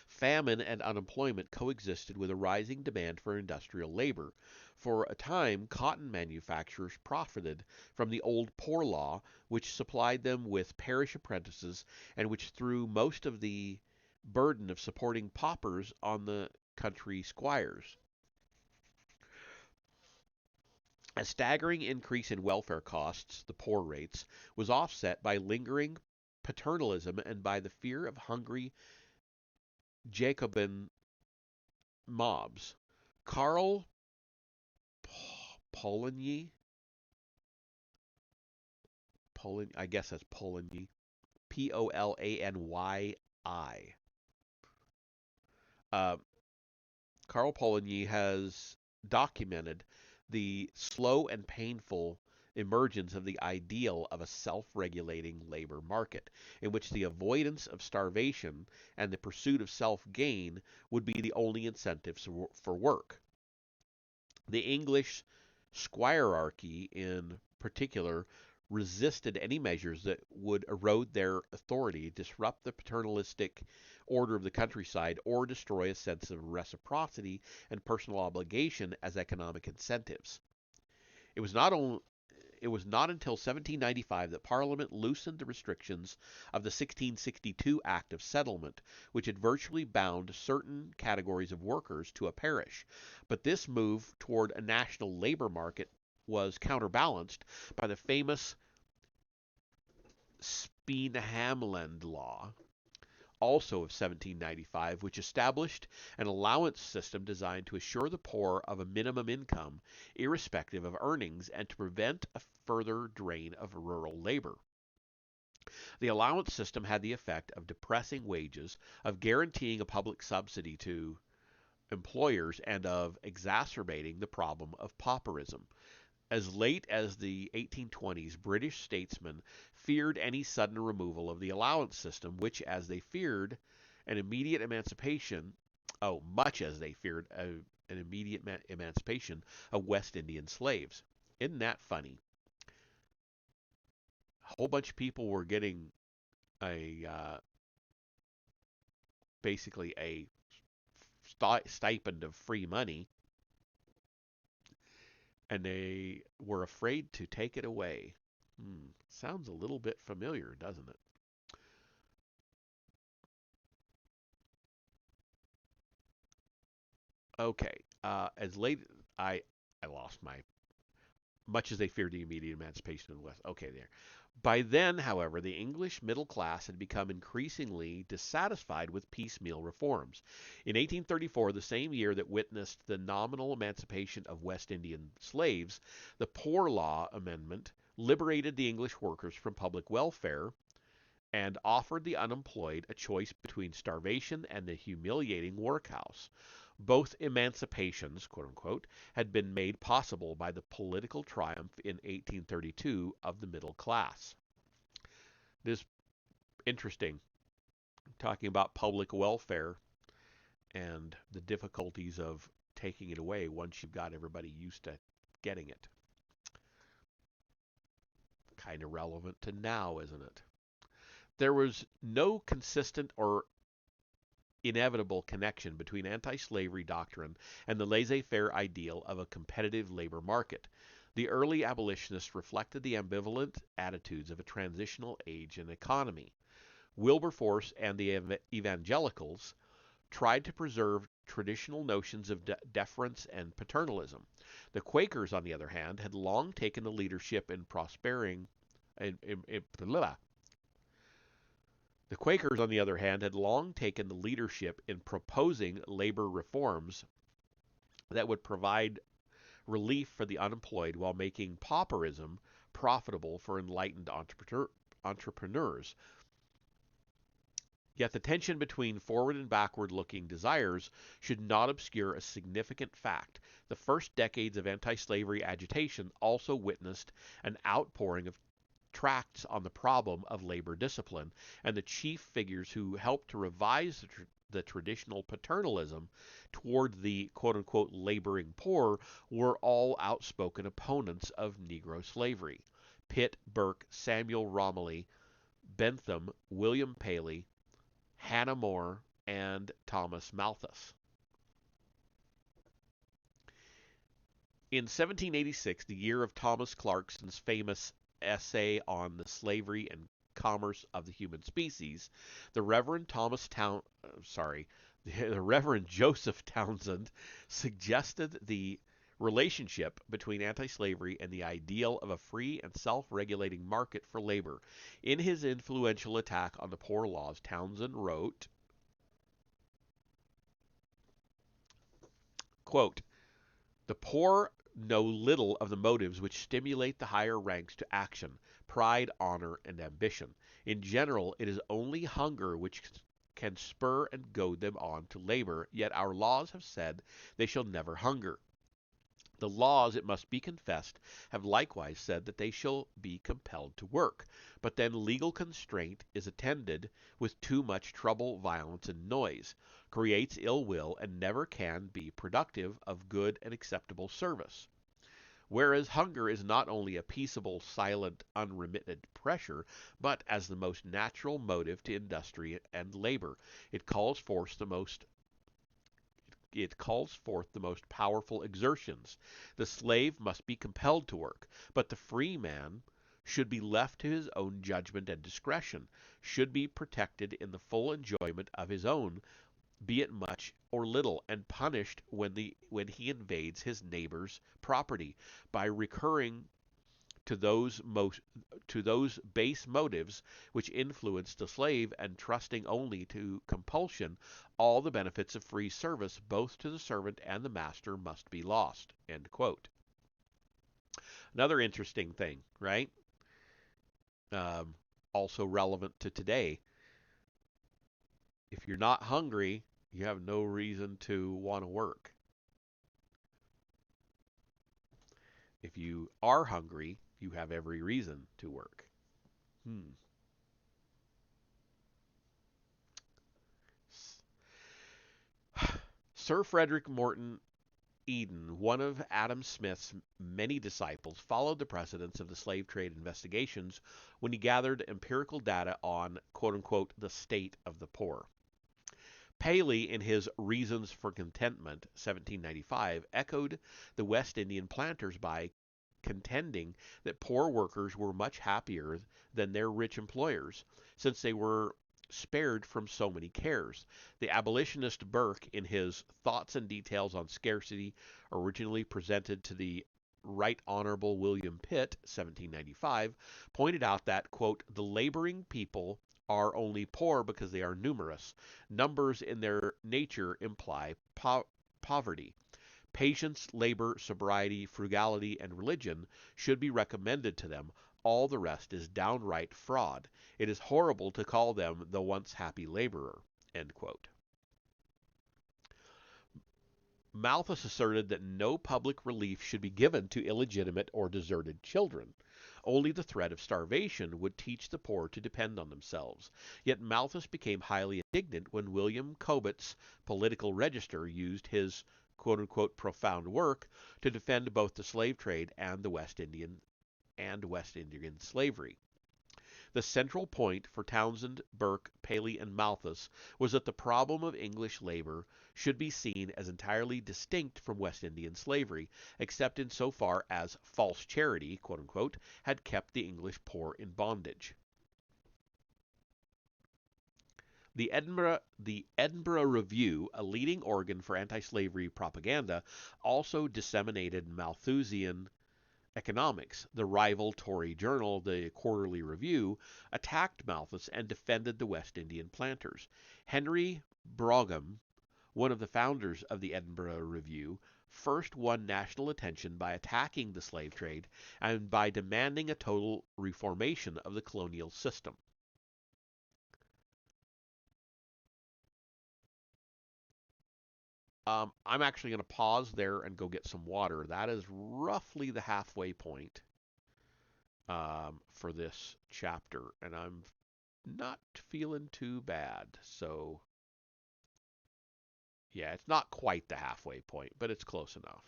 Famine and unemployment coexisted with a rising demand for industrial labor. For a time, cotton manufacturers profited from the old poor law, which supplied them with parish apprentices and which threw most of the burden of supporting paupers on the country squires. A staggering increase in welfare costs, the poor rates, was offset by lingering paternalism and by the fear of hungry Jacobin mobs. Karl Polanyi, I guess that's Polanyi, Polany. Uh, Karl Polanyi has documented the slow and painful emergence of the ideal of a self regulating labor market, in which the avoidance of starvation and the pursuit of self gain would be the only incentives for work. The English squirearchy, in particular, resisted any measures that would erode their authority, disrupt the paternalistic order of the countryside, or destroy a sense of reciprocity and personal obligation as economic incentives. It was not only it was not until 1795 that Parliament loosened the restrictions of the 1662 Act of Settlement, which had virtually bound certain categories of workers to a parish. But this move toward a national labor market was counterbalanced by the famous Speenhamland Law, also of 1795, which established an allowance system designed to assure the poor of a minimum income, irrespective of earnings, and to prevent a further drain of rural labor. The allowance system had the effect of depressing wages, of guaranteeing a public subsidy to employers, and of exacerbating the problem of pauperism. As late as the 1820s, British statesmen feared any sudden removal of the allowance system, which, as they feared an immediate emancipation, much as they feared an immediate emancipation of West Indian slaves. Isn't that funny? A whole bunch of people were getting a basically a stipend of free money, and they were afraid to take it away. Sounds a little bit familiar, doesn't it? Okay. As late I I lost my much as they feared the immediate emancipation of the West. Okay, there. By then, however, the English middle class had become increasingly dissatisfied with piecemeal reforms. In 1834, the same year that witnessed the nominal emancipation of West Indian slaves, the Poor Law Amendment liberated the English workers from public welfare and offered the unemployed a choice between starvation and the humiliating workhouse. Both emancipations, quote unquote, had been made possible by the political triumph in 1832 of the middle class. It is interesting talking about public welfare and the difficulties of taking it away once you've got everybody used to getting it. Kind of relevant to now, isn't it? There was no consistent or inevitable connection between anti slavery doctrine and the laissez faire ideal of a competitive labor market. The early abolitionists reflected the ambivalent attitudes of a transitional age and economy. Wilberforce and the evangelicals tried to preserve traditional notions of deference and paternalism. The Quakers, on the other hand, had long taken the leadership in prospering the Quakers, on the other hand, had long taken the leadership in proposing labor reforms that would provide relief for the unemployed while making pauperism profitable for enlightened entrepreneurs. Yet the tension between forward and backward looking desires should not obscure a significant fact. The first decades of anti slavery agitation also witnessed an outpouring of tracts on the problem of labor discipline, and the chief figures who helped to revise the traditional paternalism toward the quote unquote laboring poor were all outspoken opponents of Negro slavery. Pitt, Burke, Samuel Romilly, Bentham, William Paley, Hannah More, and Thomas Malthus. In 1786, the year of Thomas Clarkson's famous essay on the slavery and commerce of the human species, the Reverend the Reverend Joseph Townsend suggested the relationship between anti-slavery and the ideal of a free and self-regulating market for labor. In his influential attack on the poor laws, Townsend wrote, quote, "The poor know little of the motives which stimulate the higher ranks to action, pride, honor, and ambition. In general, it is only hunger which can spur and goad them on to labor, yet our laws have said they shall never hunger. The laws, it must be confessed, have likewise said that they shall be compelled to work. But then legal constraint is attended with too much trouble, violence, and noise, creates ill will, and never can be productive of good and acceptable service. Whereas hunger is not only a peaceable, silent, unremitted pressure, but as the most natural motive to industry and labor, it calls forth the most powerful exertions. The slave must be compelled to work, but the free man should be left to his own judgment and discretion, should be protected in the full enjoyment of his own, be it much or little, and punished when he invades his neighbor's property by recurring to those base motives which influence the slave, and trusting only to compulsion, all the benefits of free service, both to the servant and the master, must be lost." End quote. Another interesting thing, right? Um, Also relevant to today. If you're not hungry, you have no reason to want to work. If you are hungry, you have every reason to work. Hmm. Sir Frederick Morton Eden, one of Adam Smith's many disciples, followed the precedents of the slave trade investigations when he gathered empirical data on, quote unquote, the state of the poor. Paley, in his Reasons for Contentment, 1795, echoed the West Indian planters by contending that poor workers were much happier than their rich employers, since they were spared from so many cares. The abolitionist Burke, in his Thoughts and Details on Scarcity, originally presented to the Right Honorable William Pitt, 1795, pointed out that, quote, the laboring people are only poor because they are numerous. Numbers in their nature imply poverty. Patience, labor, sobriety, frugality, and religion should be recommended to them. All the rest is downright fraud. It is horrible to call them the once happy laborer. End quote. Malthus asserted that no public relief should be given to illegitimate or deserted children. Only the threat of starvation would teach the poor to depend on themselves. Yet Malthus became highly indignant when William Cobbett's Political Register used his "profound work" to defend both the slave trade and the West Indian slavery. The central point for Townsend, Burke, Paley, and Malthus was that the problem of English labor should be seen as entirely distinct from West Indian slavery, except in so far as "false charity" had kept the English poor in bondage. The Edinburgh Review, a leading organ for anti-slavery propaganda, also disseminated Malthusian economics. The rival Tory journal, the Quarterly Review, attacked Malthus and defended the West Indian planters. Henry Brougham, one of the founders of the Edinburgh Review, first won national attention by attacking the slave trade and by demanding a total reformation of the colonial system. I'm actually going to pause there and go get some water. That is roughly the halfway point for this chapter, and I'm not feeling too bad. So, yeah, it's not quite the halfway point, but it's close enough.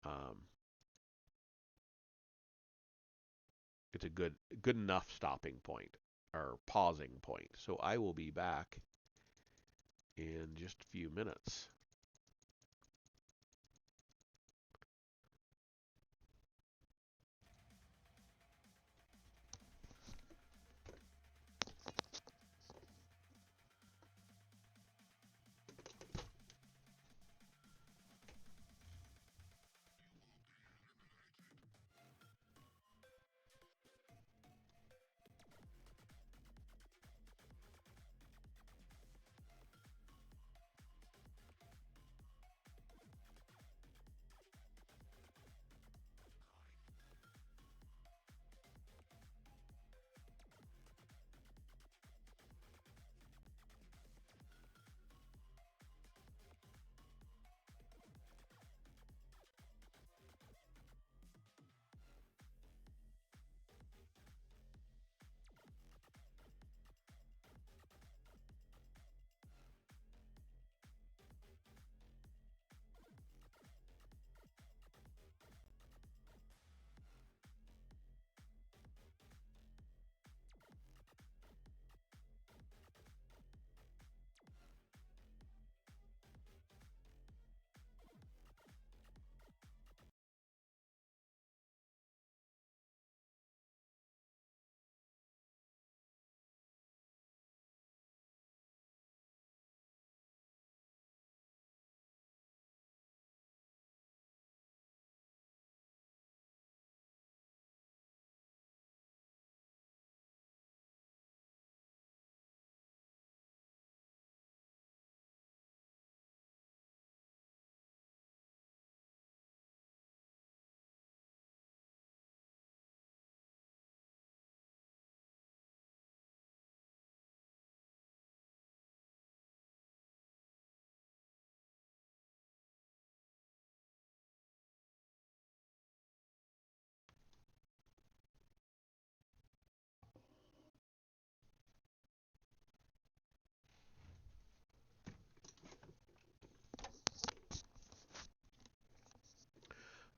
Um, it's a good enough stopping point or pausing point. So I will be back in just a few minutes.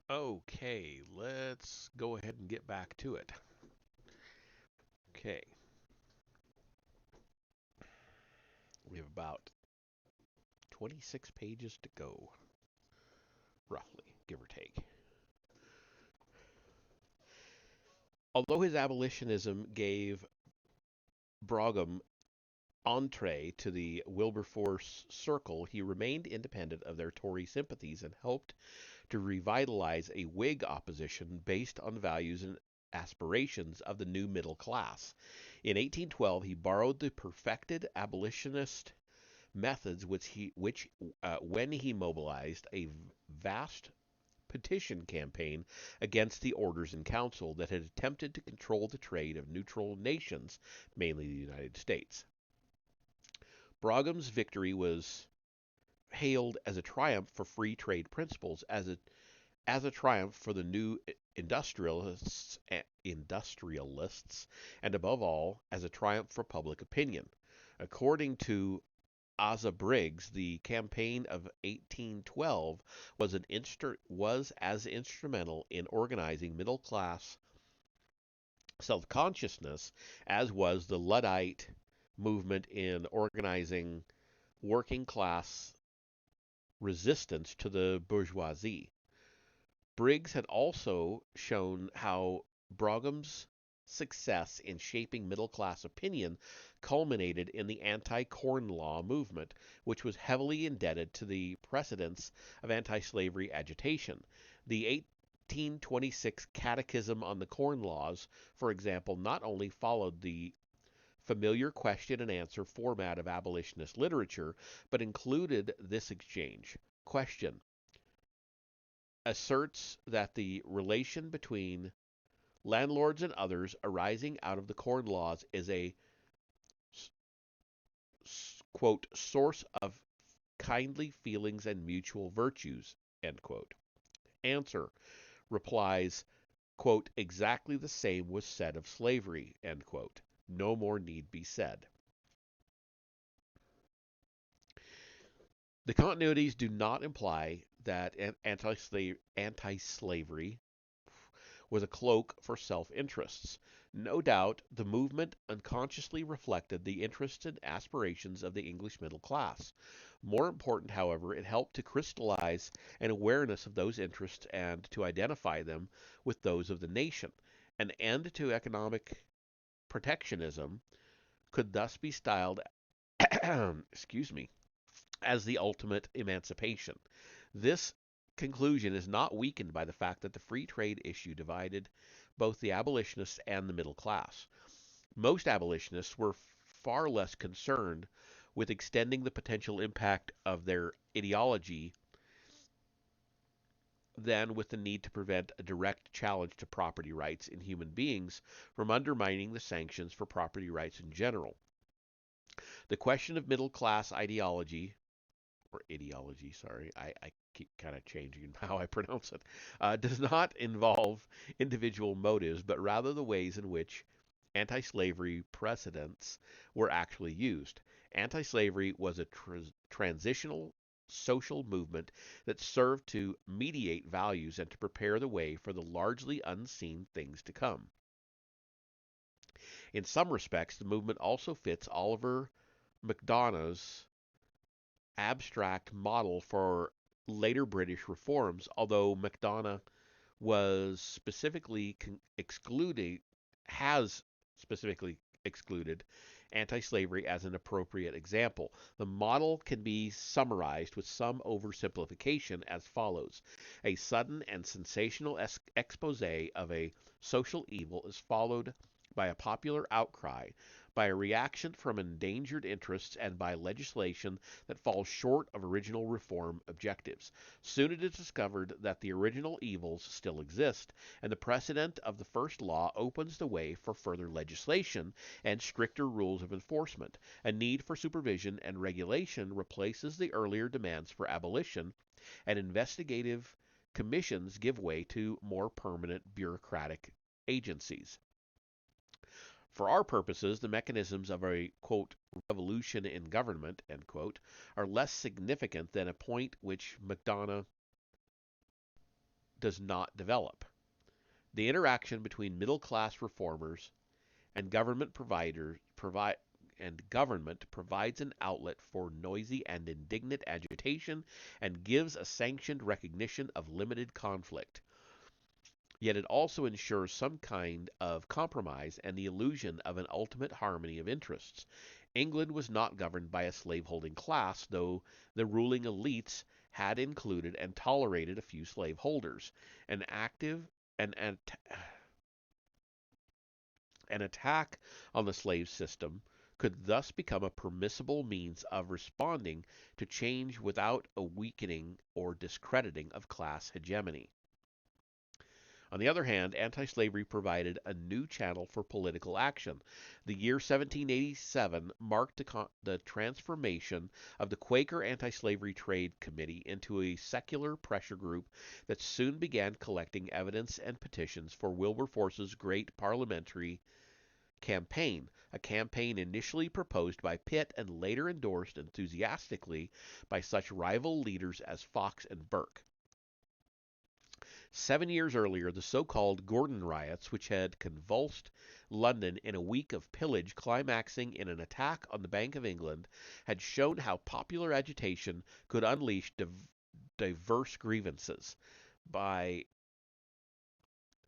Okay, let's go ahead and get back to it. Okay. We have about 26 pages to go, roughly, give or take. Although his abolitionism gave Brougham entree to the Wilberforce circle, he remained independent of their Tory sympathies and helped to revitalize a Whig opposition based on values and aspirations of the new middle class. In 1812, he borrowed the perfected abolitionist methods when he mobilized a vast petition campaign against the Orders in Council that had attempted to control the trade of neutral nations, mainly the United States. Brougham's victory was hailed as a triumph for free trade principles, as a triumph for the new industrialists, and above all, as a triumph for public opinion. According to Asa Briggs, the campaign of 1812 was as instrumental in organizing middle class self-consciousness as was the Luddite movement in organizing working class resistance to the bourgeoisie. Briggs had also shown how Brougham's success in shaping middle class opinion culminated in the anti Corn Law movement, which was heavily indebted to the precedents of anti slavery agitation. The 1826 Catechism on the Corn Laws, for example, not only followed the familiar question and answer format of abolitionist literature, but included this exchange. Question: asserts that the relation between landlords and others arising out of the Corn Laws is a, quote, source of kindly feelings and mutual virtues, end quote. Answer: replies, quote, exactly the same was said of slavery, end quote. No more need be said. The continuities do not imply that anti-slavery was a cloak for self-interests. No doubt, the movement unconsciously reflected the interests and aspirations of the English middle class. More important, however, it helped to crystallize an awareness of those interests and to identify them with those of the nation. An end to economic protectionism could thus be styled excuse me, as the ultimate emancipation. This conclusion is not weakened by the fact that the free trade issue divided both the abolitionists and the middle class. Most abolitionists were far less concerned with extending the potential impact of their ideology than with the need to prevent a direct challenge to property rights in human beings from undermining the sanctions for property rights in general. The question of middle class ideology, sorry, I keep kind of changing how I pronounce it, does not involve individual motives, but rather the ways in which anti slavery precedents were actually used. Anti slavery was a transitional social movement that served to mediate values and to prepare the way for the largely unseen things to come. In some respects, the movement also fits Oliver MacDonough's abstract model for later British reforms, although MacDonough was specifically excluded, has specifically excluded anti-slavery as an appropriate example. The model can be summarized with some oversimplification as follows. A sudden and sensational expose of a social evil is followed by a popular outcry, by a reaction from endangered interests, and by legislation that falls short of original reform objectives. Soon it is discovered that the original evils still exist, and the precedent of the first law opens the way for further legislation and stricter rules of enforcement. A need for supervision and regulation replaces the earlier demands for abolition, and investigative commissions give way to more permanent bureaucratic agencies. For our purposes, the mechanisms of a, quote, revolution in government, end quote, are less significant than a point which MacDonough does not develop. The interaction between middle class reformers and government and government provides an outlet for noisy and indignant agitation and gives a sanctioned recognition of limited conflict. Yet it also ensures some kind of compromise and the illusion of an ultimate harmony of interests. England was not governed by a slaveholding class, though the ruling elites had included and tolerated a few slaveholders. An active an, an, an attack on the slave system could thus become a permissible means of responding to change without a weakening or discrediting of class hegemony. On the other hand, anti-slavery provided a new channel for political action. The year 1787 marked the transformation of the Quaker Anti-Slavery Trade Committee into a secular pressure group that soon began collecting evidence and petitions for Wilberforce's great parliamentary campaign, a campaign initially proposed by Pitt and later endorsed enthusiastically by such rival leaders as Fox and Burke. 7 years earlier, the so-called Gordon riots, which had convulsed London in a week of pillage climaxing in an attack on the Bank of England, had shown how popular agitation could unleash diverse grievances. By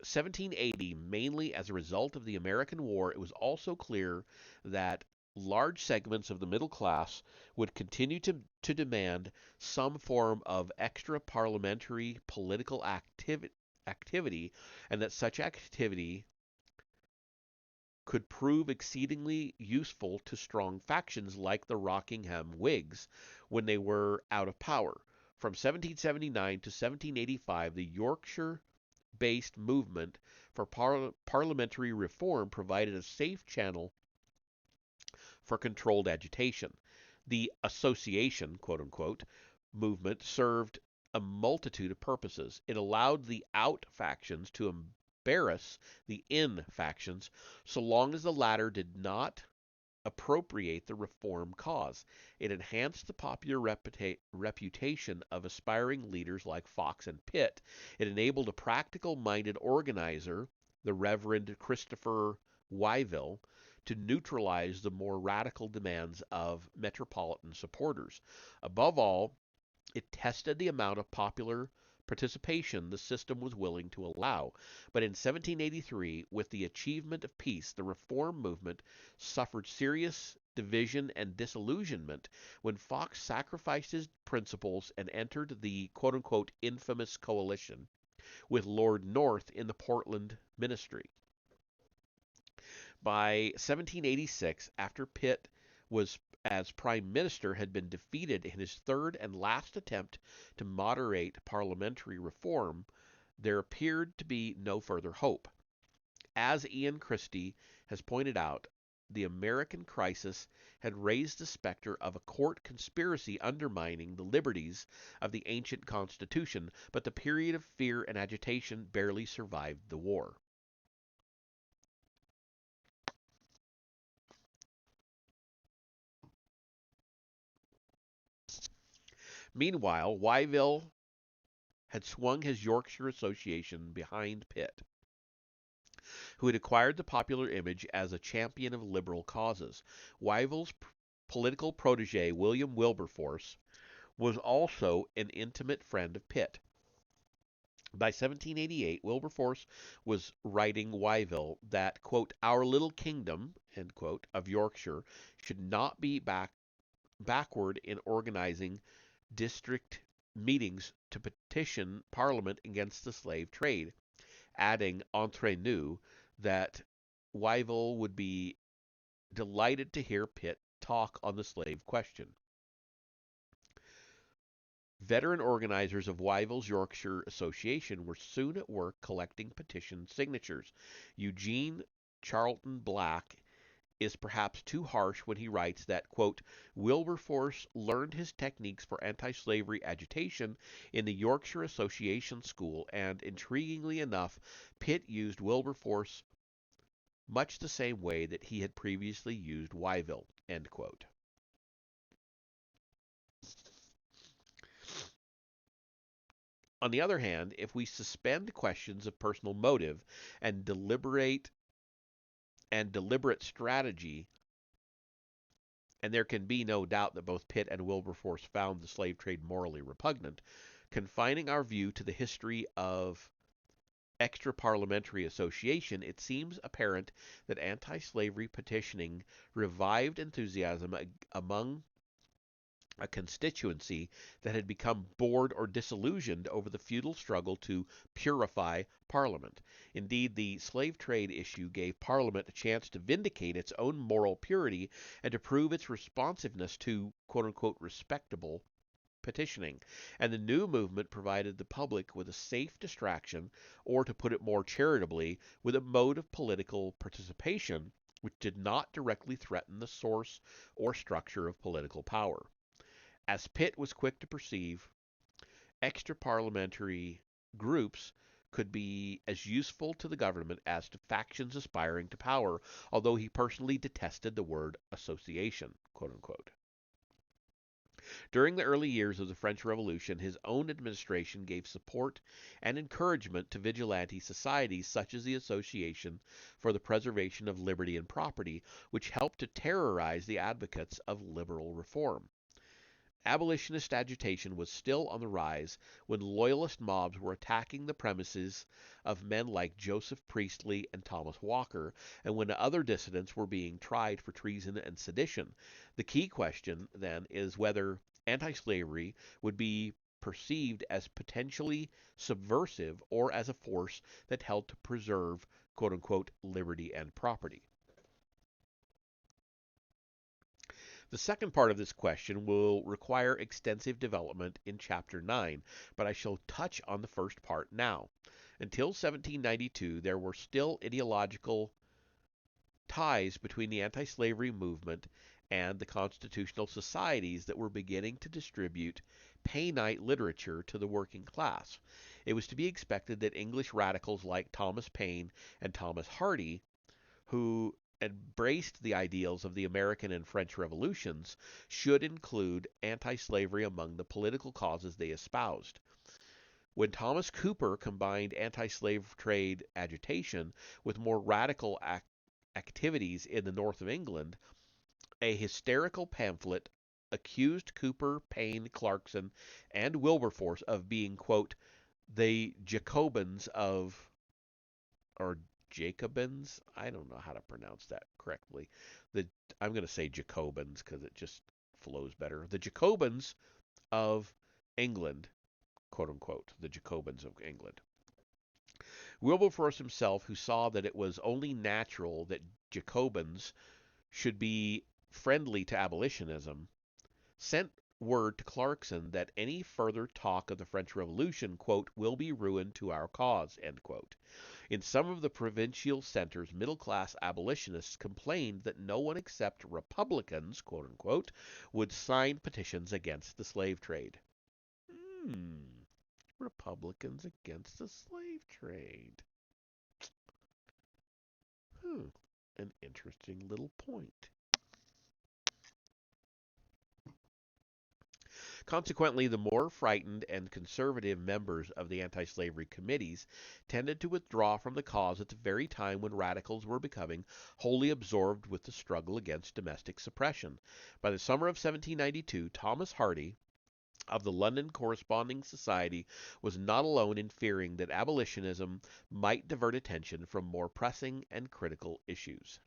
1780, mainly as a result of the American War, it was also clear that large segments of the middle class would continue to demand some form of extra parliamentary political activity, and that such activity could prove exceedingly useful to strong factions like the Rockingham Whigs when they were out of power. From 1779 to 1785, the Yorkshire based movement for parliamentary reform provided a safe channel for controlled agitation. The association, quote unquote, movement served a multitude of purposes. It allowed the out factions to embarrass the in factions so long as the latter did not appropriate the reform cause. It enhanced the popular reputation of aspiring leaders like Fox and Pitt. It enabled a practical minded organizer, the Reverend Christopher Wyville, to neutralize the more radical demands of metropolitan supporters. Above all, it tested the amount of popular participation the system was willing to allow. But in 1783, with the achievement of peace, the reform movement suffered serious division and disillusionment when Fox sacrificed his principles and entered the quote unquote infamous coalition with Lord North in the Portland ministry. By 1786, after Pitt was as prime minister had been defeated in his third and last attempt to moderate parliamentary reform, there appeared to be no further hope. As Ian Christie has pointed out, the American crisis had raised the specter of a court conspiracy undermining the liberties of the ancient Constitution, but the period of fear and agitation barely survived the war. Meanwhile, Wyville had swung his Yorkshire association behind Pitt, who had acquired the popular image as a champion of liberal causes. Wyville's political protege, William Wilberforce, was also an intimate friend of Pitt. By 1788, Wilberforce was writing Wyville that, quote, our little kingdom, end quote, of Yorkshire should not be backward in organizing district meetings to petition Parliament against the slave trade, adding entre nous that Wyville would be delighted to hear Pitt talk on the slave question. Veteran organizers of Wyville's Yorkshire Association were soon at work collecting petition signatures. Eugene Charlton Black is perhaps too harsh when he writes that, quote, Wilberforce learned his techniques for anti-slavery agitation in the Yorkshire Association School, and intriguingly enough, Pitt used Wilberforce much the same way that he had previously used Wyville, end quote. On the other hand, if we suspend questions of personal motive and deliberate strategy and there can be no doubt that both Pitt and Wilberforce found the slave trade morally repugnant, confining our view to the history of extra-parliamentary association, it seems apparent that anti-slavery petitioning revived enthusiasm among a constituency that had become bored or disillusioned over the futile struggle to purify Parliament. Indeed, the slave trade issue gave Parliament a chance to vindicate its own moral purity and to prove its responsiveness to quote unquote respectable petitioning, and the new movement provided the public with a safe distraction, or to put it more charitably, with a mode of political participation which did not directly threaten the source or structure of political power. As Pitt was quick to perceive, extra parliamentary groups could be as useful to the government as to factions aspiring to power, although he personally detested the word association, quote unquote. During the early years of the French Revolution, his own administration gave support and encouragement to vigilante societies such as the Association for the Preservation of Liberty and Property, which helped to terrorize the advocates of liberal reform. Abolitionist agitation was still on the rise when loyalist mobs were attacking the premises of men like Joseph Priestley and Thomas Walker, and when other dissidents were being tried for treason and sedition. The key question, then, is whether anti-slavery would be perceived as potentially subversive or as a force that helped to preserve, quote unquote, liberty and property. The second part of this question will require extensive development in Chapter 9, but I shall touch on the first part now. Until 1792, there were still ideological ties between the anti-slavery movement and the constitutional societies that were beginning to distribute Paynite literature to the working class. It was to be expected that English radicals like Thomas Paine and Thomas Hardy, who embraced the ideals of the American and French revolutions, should include anti-slavery among the political causes they espoused. When Thomas Cooper combined anti-slave trade agitation with more radical activities in the north of England, a hysterical pamphlet accused Cooper, Paine, Clarkson, and Wilberforce of being, quote, the Jacobins of, or Jacobins. I don't know how to pronounce that correctly. The I'm going to say Jacobins because it just flows better. The Jacobins of England, quote unquote, the Jacobins of England. Wilberforce himself, who saw that it was only natural that Jacobins should be friendly to abolitionism, sent word to Clarkson that any further talk of the French Revolution, quote, will be ruin to our cause, end quote. In some of the provincial centers, middle-class abolitionists complained that no one except Republicans, quote unquote, would sign petitions against the slave trade. Republicans against the slave trade. An interesting little point. Consequently, the more frightened and conservative members of the anti-slavery committees tended to withdraw from the cause at the very time when radicals were becoming wholly absorbed with the struggle against domestic suppression. By the summer of 1792, Thomas Hardy, of the London Corresponding Society, was not alone in fearing that abolitionism might divert attention from more pressing and critical issues.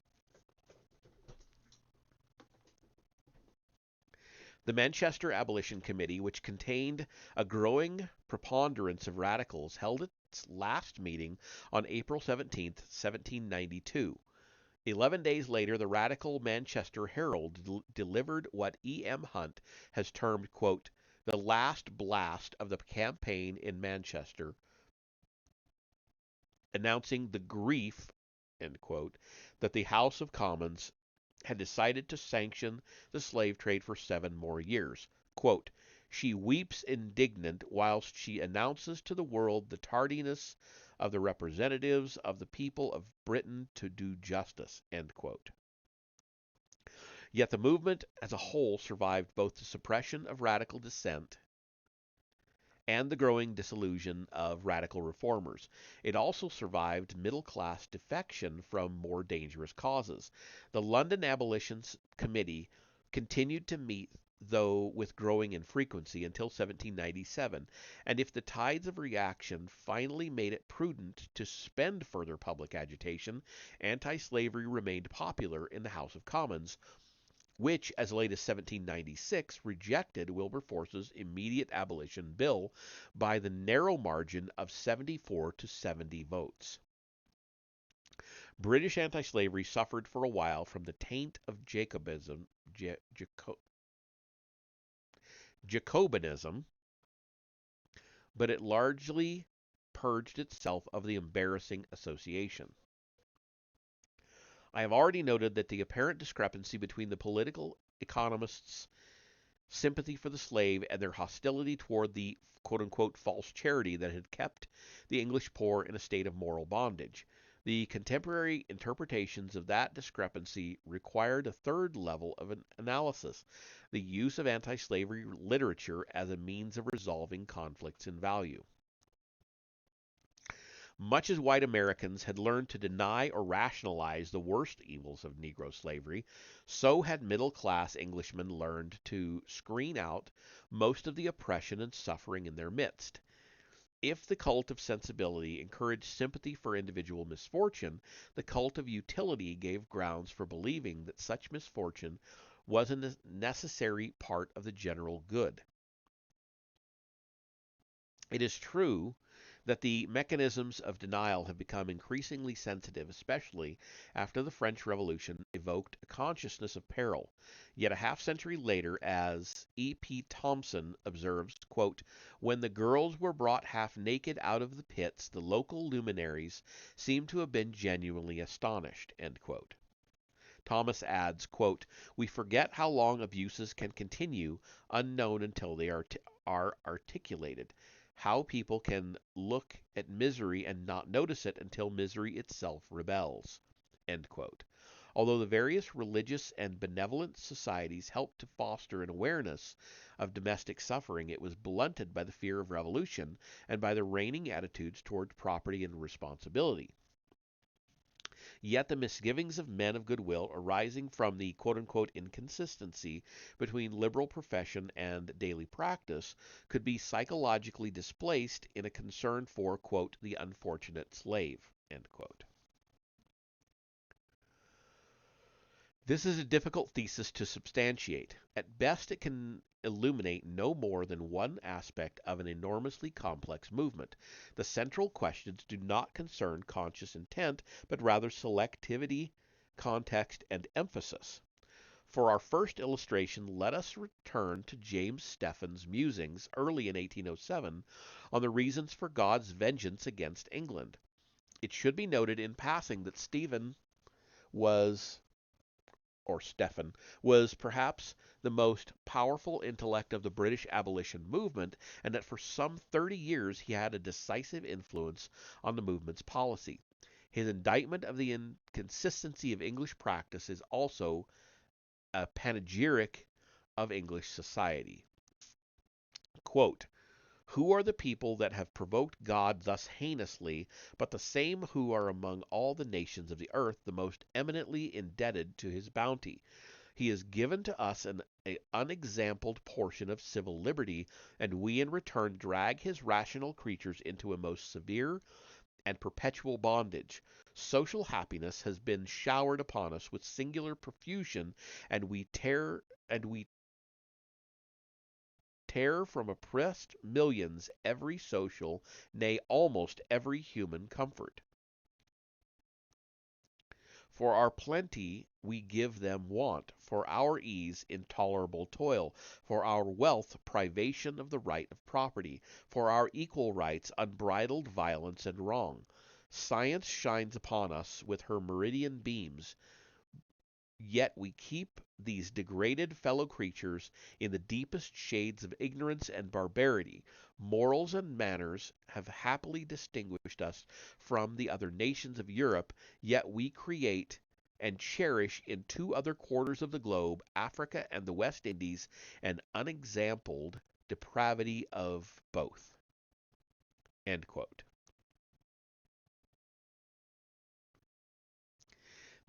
The Manchester Abolition Committee, which contained a growing preponderance of radicals, held its last meeting on April 17, 1792. 11 days later, the radical Manchester Herald delivered what E.M. Hunt has termed, quote, the last blast of the campaign in Manchester, announcing the grief, end quote, that the House of Commons had decided to sanction the slave trade for 7 more years. Quote, she weeps indignant whilst she announces to the world the tardiness of the representatives of the people of Britain to do justice, end quote. Yet the movement as a whole survived both the suppression of radical dissent and the growing disillusion of radical reformers. It also survived middle-class defection from more dangerous causes. The London Abolition Committee continued to meet, though with growing infrequency, until 1797, and if the tides of reaction finally made it prudent to suspend further public agitation, anti-slavery remained popular in the House of Commons, which, as late as 1796, rejected Wilberforce's immediate abolition bill by the narrow margin of 74 to 70 votes. British anti-slavery suffered for a while from the taint of Jacobinism, but it largely purged itself of the embarrassing association. I have already noted that the apparent discrepancy between the political economists' sympathy for the slave and their hostility toward the quote-unquote false charity that had kept the English poor in a state of moral bondage. The contemporary interpretations of that discrepancy required a third level of analysis, the use of anti-slavery literature as a means of resolving conflicts in value. Much as white Americans had learned to deny or rationalize the worst evils of Negro slavery, so had middle-class Englishmen learned to screen out most of the oppression and suffering in their midst. If the cult of sensibility encouraged sympathy for individual misfortune, the cult of utility gave grounds for believing that such misfortune was a necessary part of the general good. It is true that the mechanisms of denial have become increasingly sensitive, especially after the French Revolution evoked a consciousness of peril. Yet a half-century later, as E. P. Thompson observes, quote, "When the girls were brought half naked out of the pits, the local luminaries seem to have been genuinely astonished." End quote. Thomas adds, quote, "We forget how long abuses can continue unknown until they are articulated, how people can look at misery and not notice it until misery itself rebels." End quote. Although the various religious and benevolent societies helped to foster an awareness of domestic suffering, it was blunted by the fear of revolution and by the reigning attitudes toward property and responsibility. Yet the misgivings of men of goodwill arising from the quote-unquote inconsistency between liberal profession and daily practice could be psychologically displaced in a concern for, quote, the unfortunate slave, end quote. This is a difficult thesis to substantiate. At best, it can illuminate no more than one aspect of an enormously complex movement. The central questions do not concern conscious intent, but rather selectivity, context, and emphasis. For our first illustration, let us return to James Stephen's musings early in 1807 on the reasons for God's vengeance against England. It should be noted in passing that Stephen was perhaps the most powerful intellect of the British abolition movement, and that for some 30 years he had a decisive influence on the movement's policy. His indictment of the inconsistency of English practice is also a panegyric of English society. Quote, "Who are the people that have provoked God thus heinously, but the same who are among all the nations of the earth the most eminently indebted to his bounty? He has given to us an unexampled portion of civil liberty, and we in return drag his rational creatures into a most severe and perpetual bondage. Social happiness has been showered upon us with singular profusion, and we tear from oppressed millions every social, nay, almost every human comfort. For our plenty we give them want, for our ease intolerable toil, for our wealth privation of the right of property, for our equal rights unbridled violence and wrong. Science shines upon us with her meridian beams, yet we keep these degraded fellow creatures in the deepest shades of ignorance and barbarity. Morals and manners have happily distinguished us from the other nations of Europe, yet we create and cherish in two other quarters of the globe, Africa and the West Indies, an unexampled depravity of both." End quote.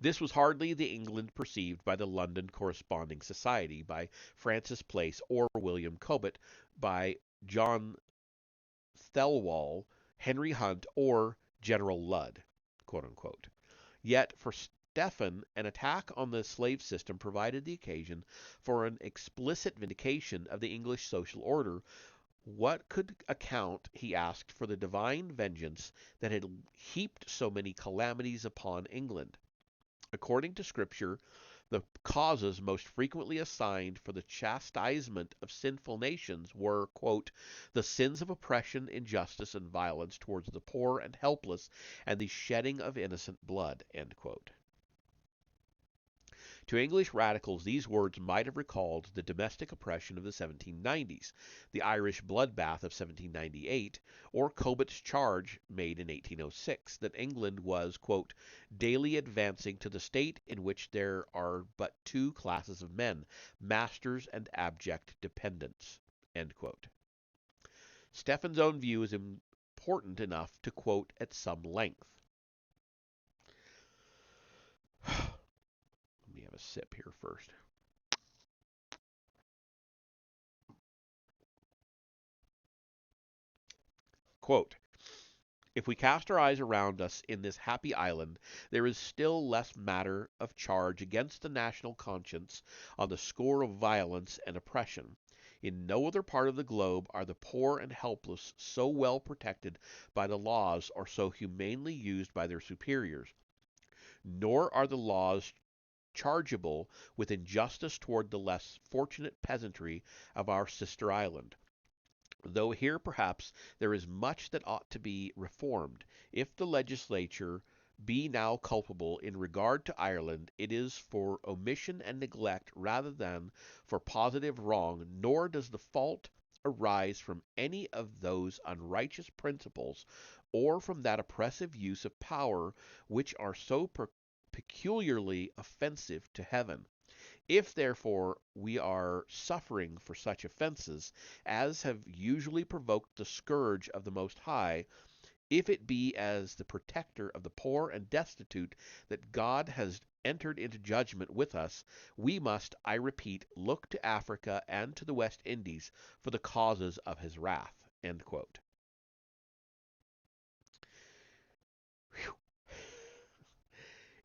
This was hardly the England perceived by the London Corresponding Society, by Francis Place, or William Cobbett, by John Thelwall, Henry Hunt, or General Ludd, quote unquote. Yet for Stephen, an attack on the slave system provided the occasion for an explicit vindication of the English social order. What could account, he asked, for the divine vengeance that had heaped so many calamities upon England? According to Scripture, the causes most frequently assigned for the chastisement of sinful nations were, quote, the sins of oppression, injustice, and violence towards the poor and helpless, and the shedding of innocent blood, end quote. To English radicals, these words might have recalled the domestic oppression of the 1790s, the Irish bloodbath of 1798, or Cobbett's charge made in 1806 that England was, quote, daily advancing to the state in which there are but two classes of men, masters and abject dependents, end quote. Stephen's own view is important enough to quote at some length. Let me have a sip here first. Quote, if we cast our eyes around us in this happy island, there is still less matter of charge against the national conscience on the score of violence and oppression. In no other part of the globe are the poor and helpless so well protected by the laws or so humanely used by their superiors. Nor are the laws chargeable with injustice toward the less fortunate peasantry of our sister island. Though here perhaps there is much that ought to be reformed. If the legislature be now culpable in regard to Ireland, it is for omission and neglect rather than for positive wrong, nor does the fault arise from any of those unrighteous principles or from that oppressive use of power which are so peculiarly offensive to heaven. If, therefore, we are suffering for such offenses as have usually provoked the scourge of the Most High, if it be as the protector of the poor and destitute that God has entered into judgment with us, we must, I repeat, look to Africa and to the West Indies for the causes of his wrath. End quote.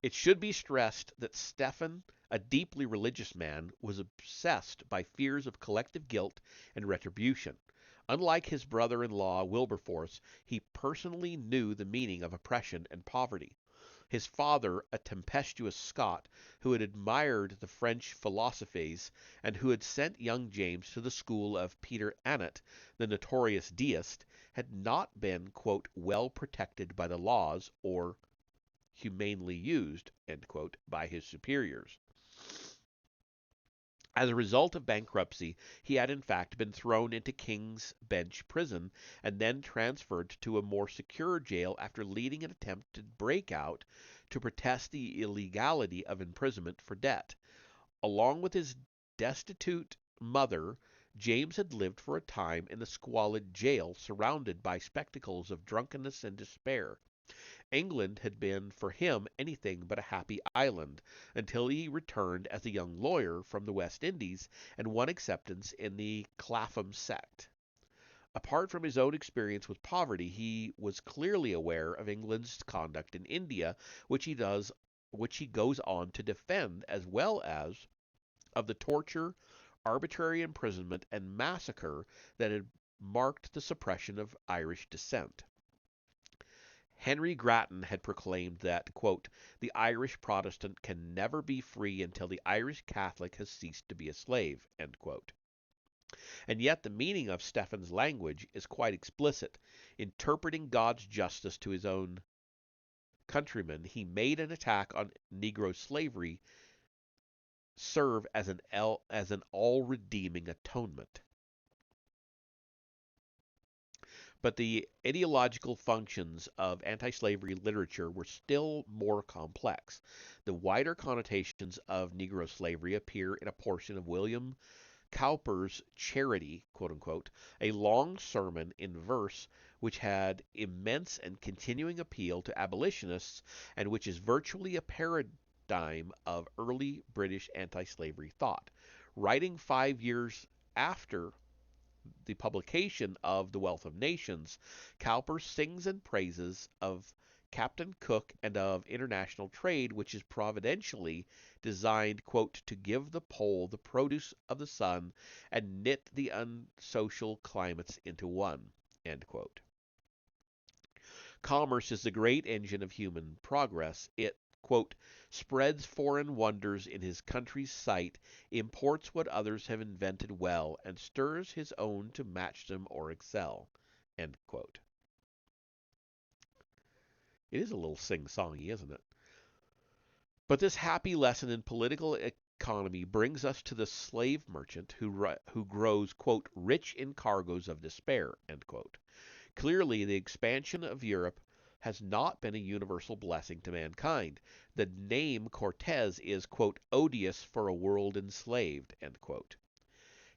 It should be stressed that Stephen, a deeply religious man, was obsessed by fears of collective guilt and retribution. Unlike his brother-in-law Wilberforce, he personally knew the meaning of oppression and poverty. His father, a tempestuous Scot, who had admired the French philosophes, and who had sent young James to the school of Peter Annett, the notorious deist, had not been, quote, well protected by the laws, or humanely used, end quote, by his superiors. As a result of bankruptcy, he had in fact been thrown into King's Bench Prison and then transferred to a more secure jail after leading an attempted breakout to protest the illegality of imprisonment for debt. Along with his destitute mother, James had lived for a time in the squalid jail, surrounded by spectacles of drunkenness and despair. England had been for him anything but a happy island, until he returned as a young lawyer from the West Indies and won acceptance in the Clapham sect. Apart from his own experience with poverty, he was clearly aware of England's conduct in India, which he goes on to defend, as well as of the torture, arbitrary imprisonment, and massacre that had marked the suppression of Irish descent. Henry Grattan had proclaimed that, quote, the Irish Protestant can never be free until the Irish Catholic has ceased to be a slave, end quote. And yet the meaning of Stephen's language is quite explicit. Interpreting God's justice to his own countrymen, he made an attack on Negro slavery serve as an all-redeeming atonement. But the ideological functions of anti-slavery literature were still more complex. The wider connotations of Negro slavery appear in a portion of William Cowper's Charity, quote unquote, a long sermon in verse which had immense and continuing appeal to abolitionists and which is virtually a paradigm of early British anti-slavery thought. Writing 5 years after the publication of The Wealth of Nations, Cowper sings and praises of Captain Cook and of international trade, which is providentially designed, quote, to give the pole the produce of the sun and knit the unsocial climates into one, end quote. Commerce is the great engine of human progress. It, quote, spreads foreign wonders in his country's sight, imports what others have invented well, and stirs his own to match them or excel, end quote. It is a little sing-songy, isn't it? But this happy lesson in political economy brings us to the slave merchant who grows, quote, rich in cargoes of despair, end quote. Clearly, the expansion of Europe has not been a universal blessing to mankind. The name Cortez is, quote, odious for a world enslaved, end quote.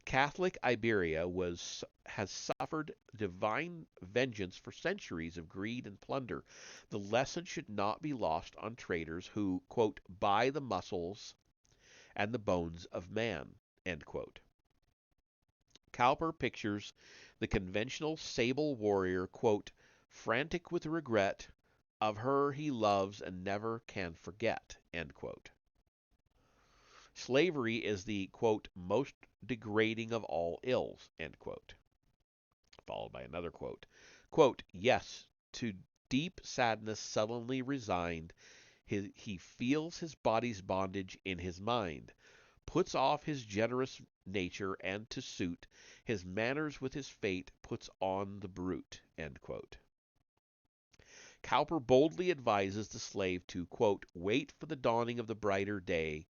Catholic Iberia has suffered divine vengeance for centuries of greed and plunder. The lesson should not be lost on traders who, quote, buy the muscles and the bones of man, end quote. Cowper pictures the conventional sable warrior, quote, frantic with regret of her he loves and never can forget, end quote. Slavery is the, quote, most degrading of all ills, end quote. Followed by another quote. Quote, yes, to deep sadness sullenly resigned, he feels his body's bondage in his mind, puts off his generous nature, and to suit his manners with his fate, puts on the brute, end quote. Cowper boldly advises the slave to, quote, wait for the dawning of the brighter day,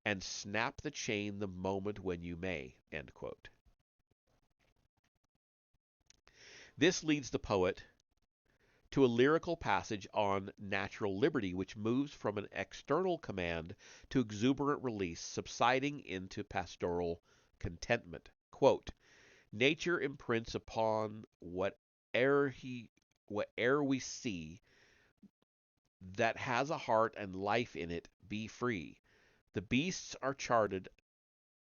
and snap the chain the moment when you may, end quote. This leads the poet to a lyrical passage on natural liberty, which moves from an external command to exuberant release, subsiding into pastoral contentment. Quote, nature imprints upon whate'er we see that has a heart and life in it, be free. The beasts are charted,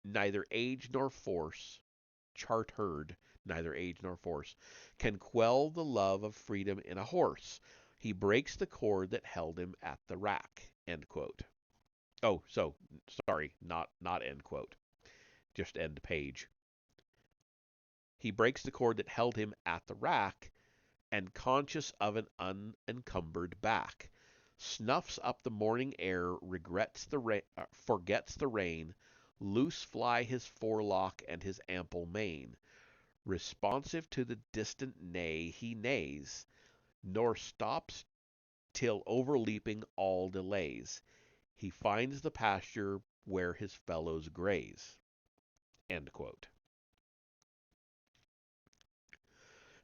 neither age nor force, chartered, neither age nor force, can quell the love of freedom in a horse. He breaks the cord that held him at the rack, end quote. Oh, so, sorry, not end quote. Just end page. He breaks the cord that held him at the rack, and conscious of an unencumbered back, snuffs up the morning air, forgets the rain, loose fly his forelock and his ample mane. Responsive to the distant neigh, he neighs, nor stops till overleaping all delays. He finds the pasture where his fellows graze. End quote.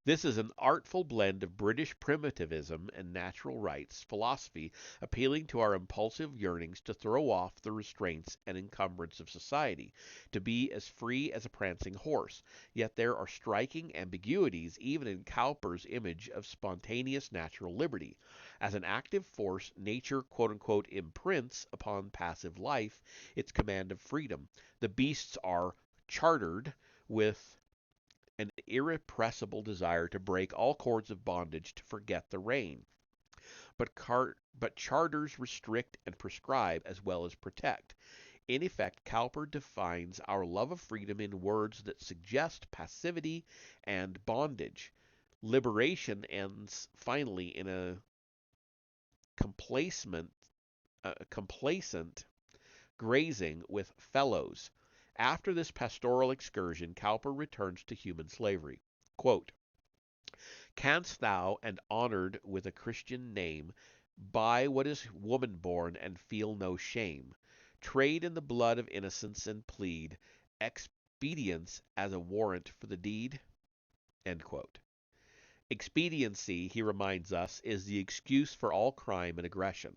This is an artful blend of British primitivism and natural rights philosophy, appealing to our impulsive yearnings to throw off the restraints and encumbrance of society, to be as free as a prancing horse. Yet there are striking ambiguities even in Cowper's image of spontaneous natural liberty. As an active force, nature, quote unquote, imprints upon passive life its command of freedom. The beasts are chartered with an irrepressible desire to break all cords of bondage, to forget the rain. But charters restrict and prescribe as well as protect. In effect, Cowper defines our love of freedom in words that suggest passivity and bondage. Liberation ends finally in a complacent grazing with fellows. After this pastoral excursion, Cowper returns to human slavery. Quote, canst thou, and honored with a Christian name, buy what is woman-born and feel no shame, trade in the blood of innocence and plead expedience as a warrant for the deed? End quote. Expediency, he reminds us, is the excuse for all crime and aggression.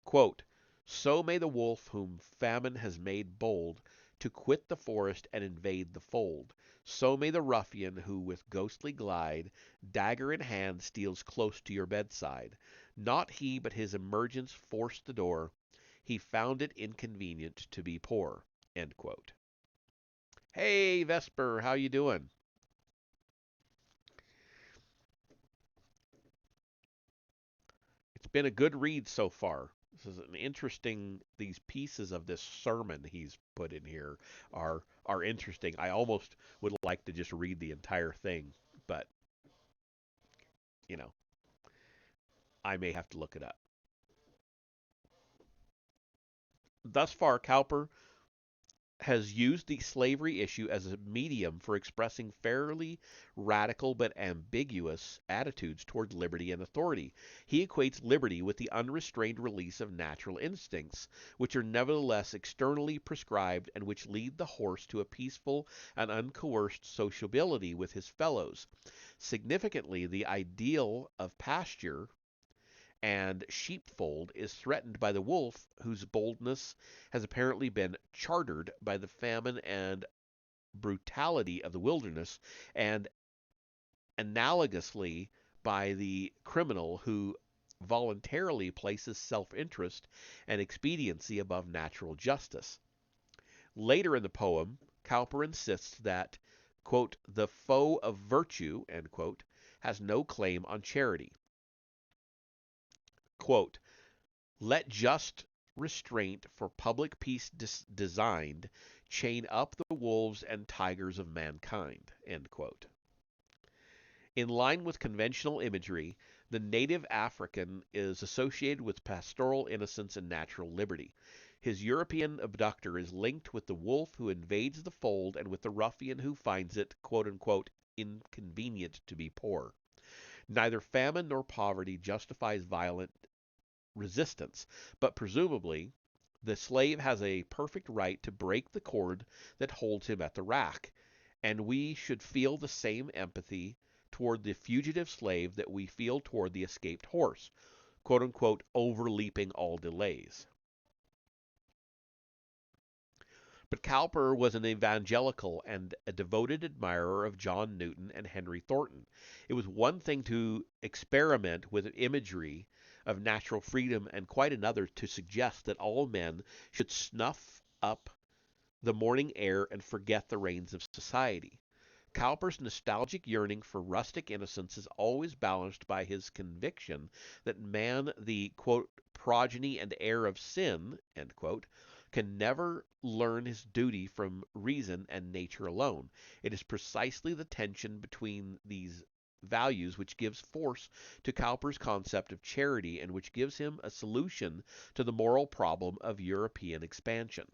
Quote, so may the wolf whom famine has made bold to quit the forest and invade the fold. So may the ruffian who with ghostly glide, dagger in hand, steals close to your bedside. Not he, but his emergence forced the door, he found it inconvenient to be poor. End quote. Hey, Vesper, how you doing? It's been a good read so far. This is an interesting. These pieces of this sermon he's put in here are interesting. I almost would like to just read the entire thing, but you know, I may have to look it up. Thus far, Cowper has used the slavery issue as a medium for expressing fairly radical but ambiguous attitudes toward liberty and authority. He equates liberty with the unrestrained release of natural instincts, which are nevertheless externally prescribed and which lead the horse to a peaceful and uncoerced sociability with his fellows. Significantly, the ideal of pasture and sheepfold is threatened by the wolf, whose boldness has apparently been chartered by the famine and brutality of the wilderness, and analogously by the criminal who voluntarily places self interest and expediency above natural justice. Later in the poem, Cowper insists that, quote, the foe of virtue, end quote, has no claim on charity. Quote, let just restraint for public peace designed chain up the wolves and tigers of mankind. End quote. In line with conventional imagery, the native African is associated with pastoral innocence and natural liberty. His European abductor is linked with the wolf who invades the fold and with the ruffian who finds it, quote unquote, inconvenient to be poor. Neither famine nor poverty justifies violent resistance, but presumably the slave has a perfect right to break the cord that holds him at the rack, and we should feel the same empathy toward the fugitive slave that we feel toward the escaped horse, quote unquote, overleaping all delays. But Cowper was an evangelical and a devoted admirer of John Newton and Henry Thornton. It was one thing to experiment with imagery of natural freedom, and quite another to suggest that all men should snuff up the morning air and forget the reins of society. Cowper's nostalgic yearning for rustic innocence is always balanced by his conviction that man, the quote, progeny and heir of sin, end quote, can never learn his duty from reason and nature alone. It is precisely the tension between these values which gives force to Cowper's concept of charity and which gives him a solution to the moral problem of European expansion.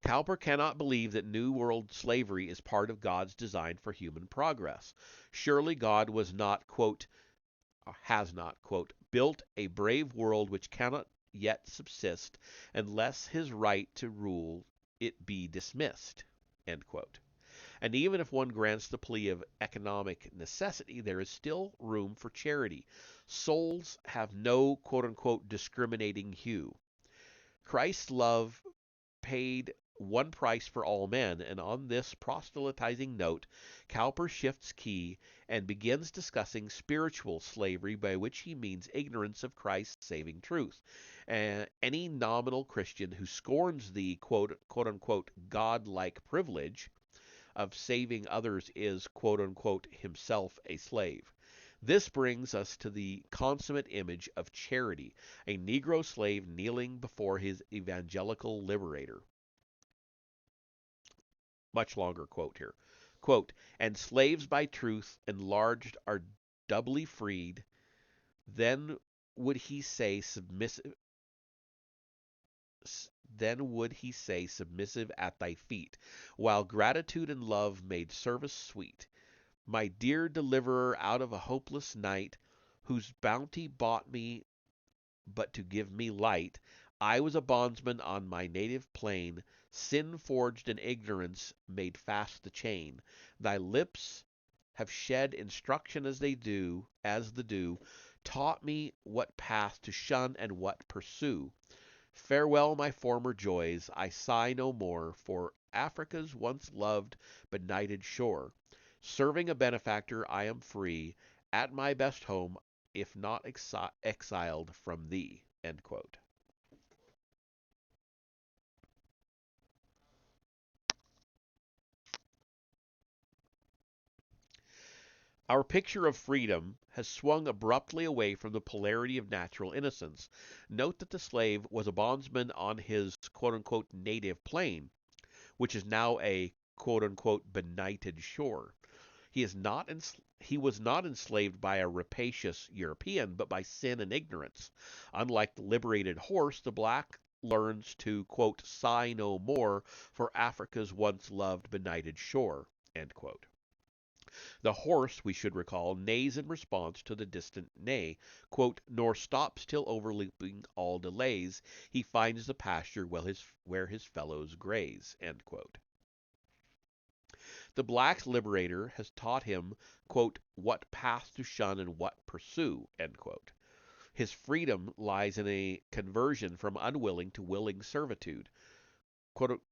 Cowper cannot believe that New World slavery is part of God's design for human progress. Surely God was not, quote, has not, quote, built a brave world which cannot yet subsist unless his right to rule it be dismissed, end quote. And even if one grants the plea of economic necessity, there is still room for charity. Souls have no, quote unquote, discriminating hue. Christ's love paid one price for all men, and on this proselytizing note, Cowper shifts key and begins discussing spiritual slavery, by which he means ignorance of Christ's saving truth. Any nominal Christian who scorns the quote unquote God-like privilege of saving others is quote unquote himself a slave. This brings us to the consummate image of charity, a Negro slave kneeling before his evangelical liberator. Much longer quote here. Quote, and slaves by truth enlarged are doubly freed, then would he say submissive then would he say submissive at thy feet, while gratitude and love made service sweet. My dear deliverer out of a hopeless night, whose bounty bought me but to give me light, I was a bondsman on my native plain, sin forged in ignorance made fast the chain. Thy lips have shed instruction as the dew, taught me what path to shun and what pursue. Farewell, my former joys, I sigh no more for Africa's once loved, benighted shore. Serving a benefactor, I am free, at my best home, if not exiled from thee. End quote. Our picture of freedom has swung abruptly away from the polarity of natural innocence. Note that the slave was a bondsman on his quote unquote native plane, which is now a quote unquote benighted shore. He was not enslaved by a rapacious European, but by sin and ignorance. Unlike the liberated horse, the black learns to quote sigh no more for Africa's once loved benighted shore. End quote. The horse, we should recall, neighs in response to the distant neigh, quote, nor stops till overleaping all delays, he finds the pasture where his fellows graze. End quote. The black's liberator has taught him, quote, what path to shun and what pursue. End quote. His freedom lies in a conversion from unwilling to willing servitude. Quote,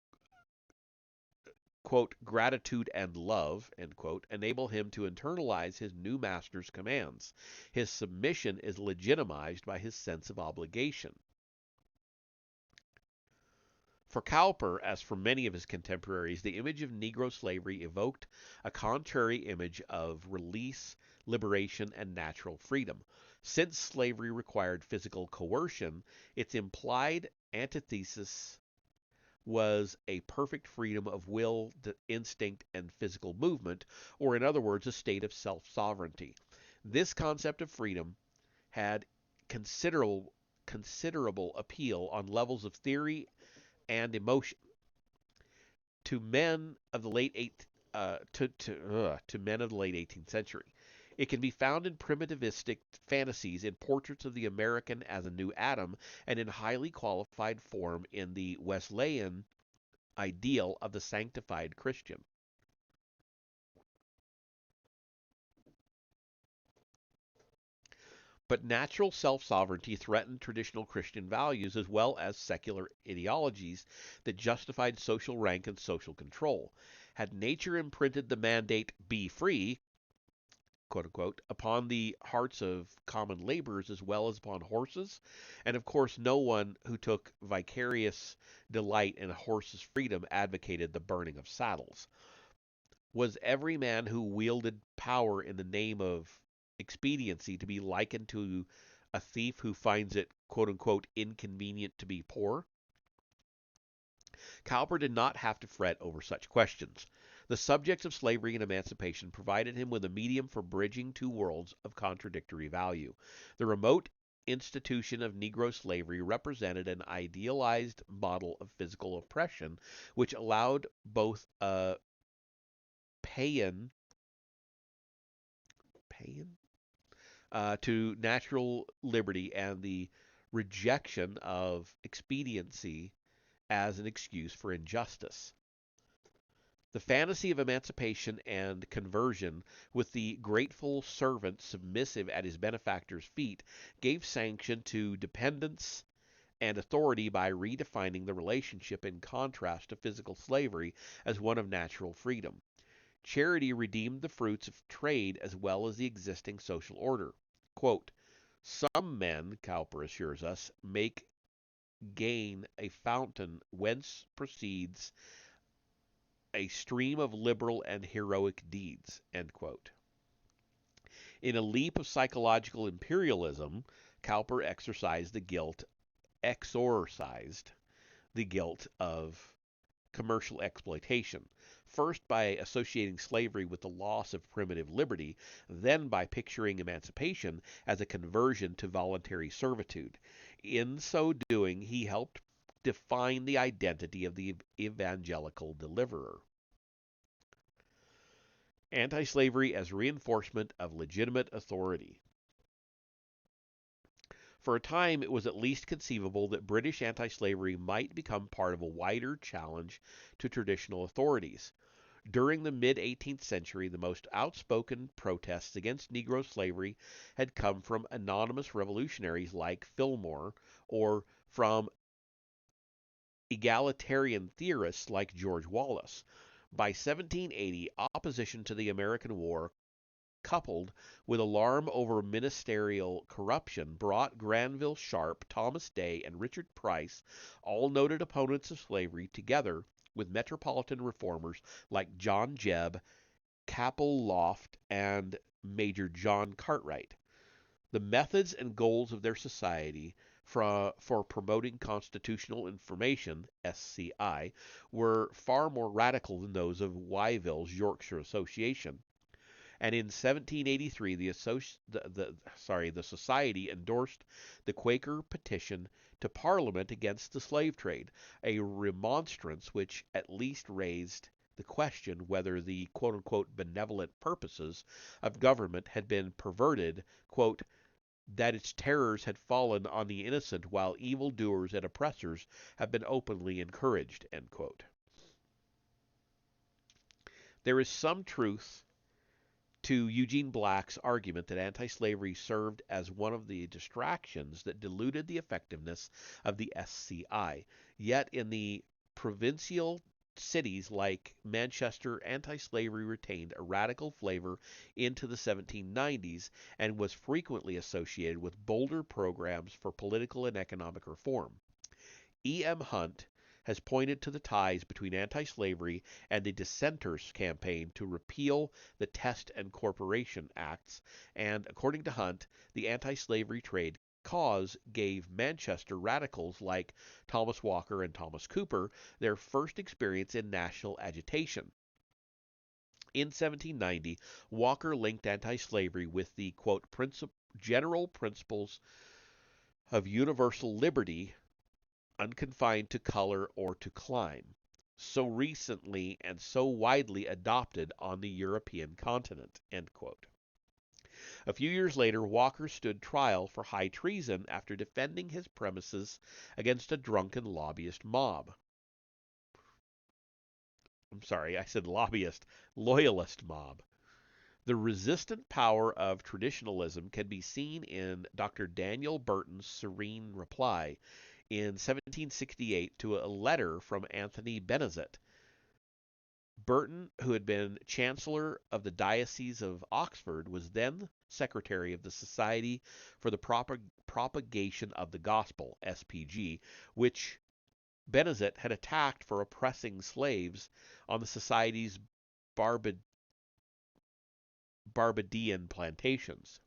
quote, gratitude and love, end quote, enable him to internalize his new master's commands. His submission is legitimized by his sense of obligation. For Cowper, as for many of his contemporaries, the image of Negro slavery evoked a contrary image of release, liberation, and natural freedom. Since slavery required physical coercion, its implied antithesis was a perfect freedom of will, instinct, and physical movement, or in other words, a state of self sovereignty. This concept of freedom had considerable appeal on levels of theory and emotion to men of the late to men of the late 18th century. It can be found in primitivistic fantasies in portraits of the American as a new Adam, and in highly qualified form in the Wesleyan ideal of the sanctified Christian. But natural self sovereignty threatened traditional Christian values as well as secular ideologies that justified social rank and social control. Had nature imprinted the mandate, be free, quote unquote, upon the hearts of common laborers as well as upon horses, and of course, no one who took vicarious delight in a horse's freedom advocated the burning of saddles. Was every man who wielded power in the name of expediency to be likened to a thief who finds it quote unquote inconvenient to be poor? Cowper did not have to fret over such questions. The subjects of slavery and emancipation provided him with a medium for bridging two worlds of contradictory value. The remote institution of Negro slavery represented an idealized model of physical oppression which allowed both a paean paean to natural liberty and the rejection of expediency as an excuse for injustice. The fantasy of emancipation and conversion, with the grateful servant submissive at his benefactor's feet, gave sanction to dependence and authority by redefining the relationship in contrast to physical slavery as one of natural freedom. Charity redeemed the fruits of trade as well as the existing social order. Quote, some men, Cowper assures us, make gain a fountain whence proceeds a stream of liberal and heroic deeds. End quote. In a leap of psychological imperialism, Cowper exorcised the guilt of commercial exploitation, first by associating slavery with the loss of primitive liberty, then by picturing emancipation as a conversion to voluntary servitude. In so doing, he helped define the identity of the evangelical deliverer. Anti-slavery as reinforcement of legitimate authority. For a time, it was at least conceivable that British anti-slavery might become part of a wider challenge to traditional authorities. During the mid-18th century, the most outspoken protests against Negro slavery had come from anonymous revolutionaries like Fillmore or from egalitarian theorists like George Wallace. By 1780, opposition to the American war coupled with alarm over ministerial corruption, brought Granville Sharp, Thomas Day, and Richard Price, all noted opponents of slavery, together with metropolitan reformers like John Jebb, Capel Loft, and Major John Cartwright. The methods and goals of their society for promoting constitutional information, SCI, were far more radical than those of Wyville's Yorkshire Association. And in 1783, the society endorsed the Quaker petition to Parliament against the slave trade, a remonstrance which at least raised the question whether the quote-unquote benevolent purposes of government had been perverted, quote, that its terrors had fallen on the innocent while evildoers and oppressors have been openly encouraged, end quote. There is some truth to Eugene Black's argument that anti-slavery served as one of the distractions that diluted the effectiveness of the SCI. Yet in the provincial cities like Manchester, anti-slavery retained a radical flavor into the 1790s and was frequently associated with bolder programs for political and economic reform. E.M. Hunt has pointed to the ties between anti-slavery and the Dissenters' campaign to repeal the Test and Corporation Acts, and according to Hunt, the anti-slavery trade cause gave Manchester radicals like Thomas Walker and Thomas Cooper their first experience in national agitation. In 1790, Walker linked anti-slavery with the, quote, general principles of universal liberty unconfined to color or to clime, so recently and so widely adopted on the European continent, end quote. A few years later, Walker stood trial for high treason after defending his premises against a drunken lobbyist mob. I'm sorry, I said lobbyist, loyalist mob. The resistant power of traditionalism can be seen in Dr. Daniel Burton's serene reply in 1768 to a letter from Anthony Benezet. Burton, who had been Chancellor of the Diocese of Oxford, was then Secretary of the Society for the Propagation of the Gospel, SPG, which Benezet had attacked for oppressing slaves on the Society's Barbadian plantations.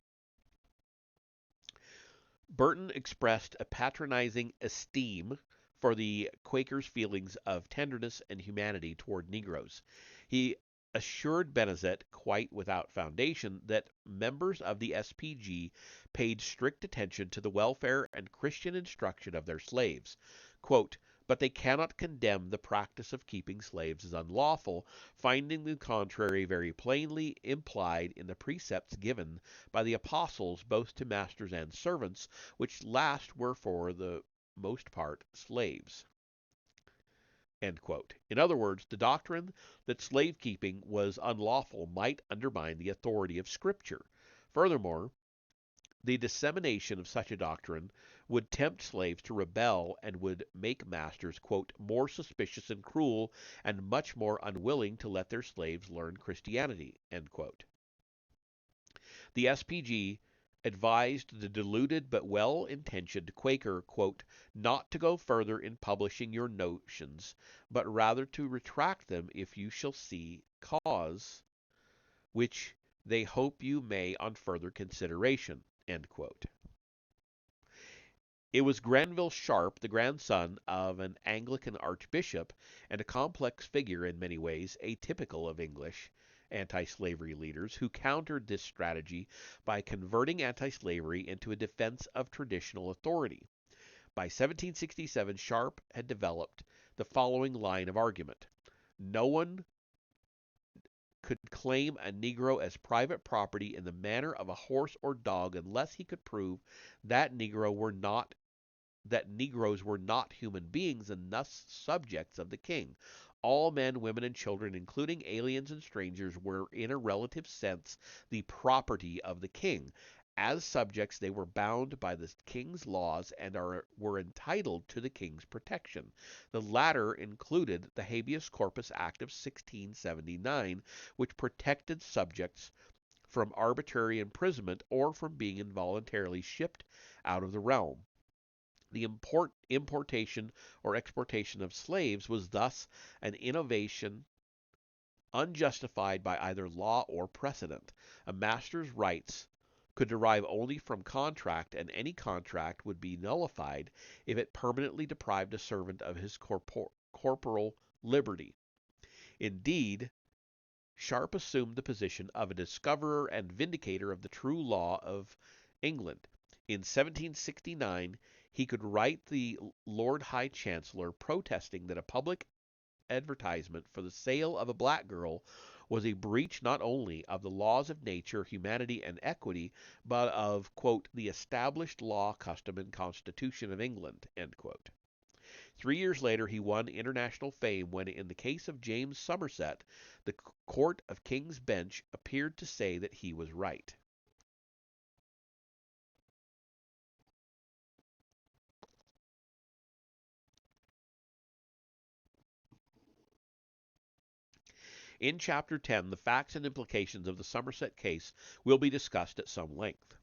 Burton expressed a patronizing esteem for the Quakers' feelings of tenderness and humanity toward Negroes. He assured Benezet, quite without foundation, that members of the SPG paid strict attention to the welfare and Christian instruction of their slaves. Quote, but they cannot condemn the practice of keeping slaves as unlawful, finding the contrary very plainly implied in the precepts given by the apostles both to masters and servants, which last were for the most part slaves. End quote. In other words, the doctrine that slave keeping was unlawful might undermine the authority of Scripture. Furthermore, the dissemination of such a doctrine would tempt slaves to rebel and would make masters, quote, more suspicious and cruel and much more unwilling to let their slaves learn Christianity, end quote. The SPG advised the deluded but well-intentioned Quaker, quote, not to go further in publishing your notions, but rather to retract them if you shall see cause, which they hope you may on further consideration, end quote. It was Granville Sharp, the grandson of an Anglican archbishop and a complex figure in many ways, atypical of English anti-slavery leaders, who countered this strategy by converting anti-slavery into a defense of traditional authority. By 1767, Sharp had developed the following line of argument. No one could claim a Negro as private property in the manner of a horse or dog unless he could prove that Negroes were not human beings and thus subjects of the king. All men, women, and children, including aliens and strangers, were in a relative sense the property of the king. As subjects, they were bound by the king's laws and were entitled to the king's protection. The latter included the Habeas Corpus Act of 1679, which protected subjects from arbitrary imprisonment or from being involuntarily shipped out of the realm. The importation or exportation of slaves was thus an innovation unjustified by either law or precedent. A master's rights could derive only from contract, and any contract would be nullified if it permanently deprived a servant of his corporal liberty. Indeed, Sharp assumed the position of a discoverer and vindicator of the true law of England. In 1769, he could write the Lord High Chancellor protesting that a public advertisement for the sale of a black girl was a breach not only of the laws of nature, humanity, and equity, but of, quote, the established law, custom, and constitution of England, end quote. 3 years later, he won international fame when, in the case of James Somerset, the Court of King's Bench appeared to say that he was right. In Chapter 10, the facts and implications of the Somerset case will be discussed at some length.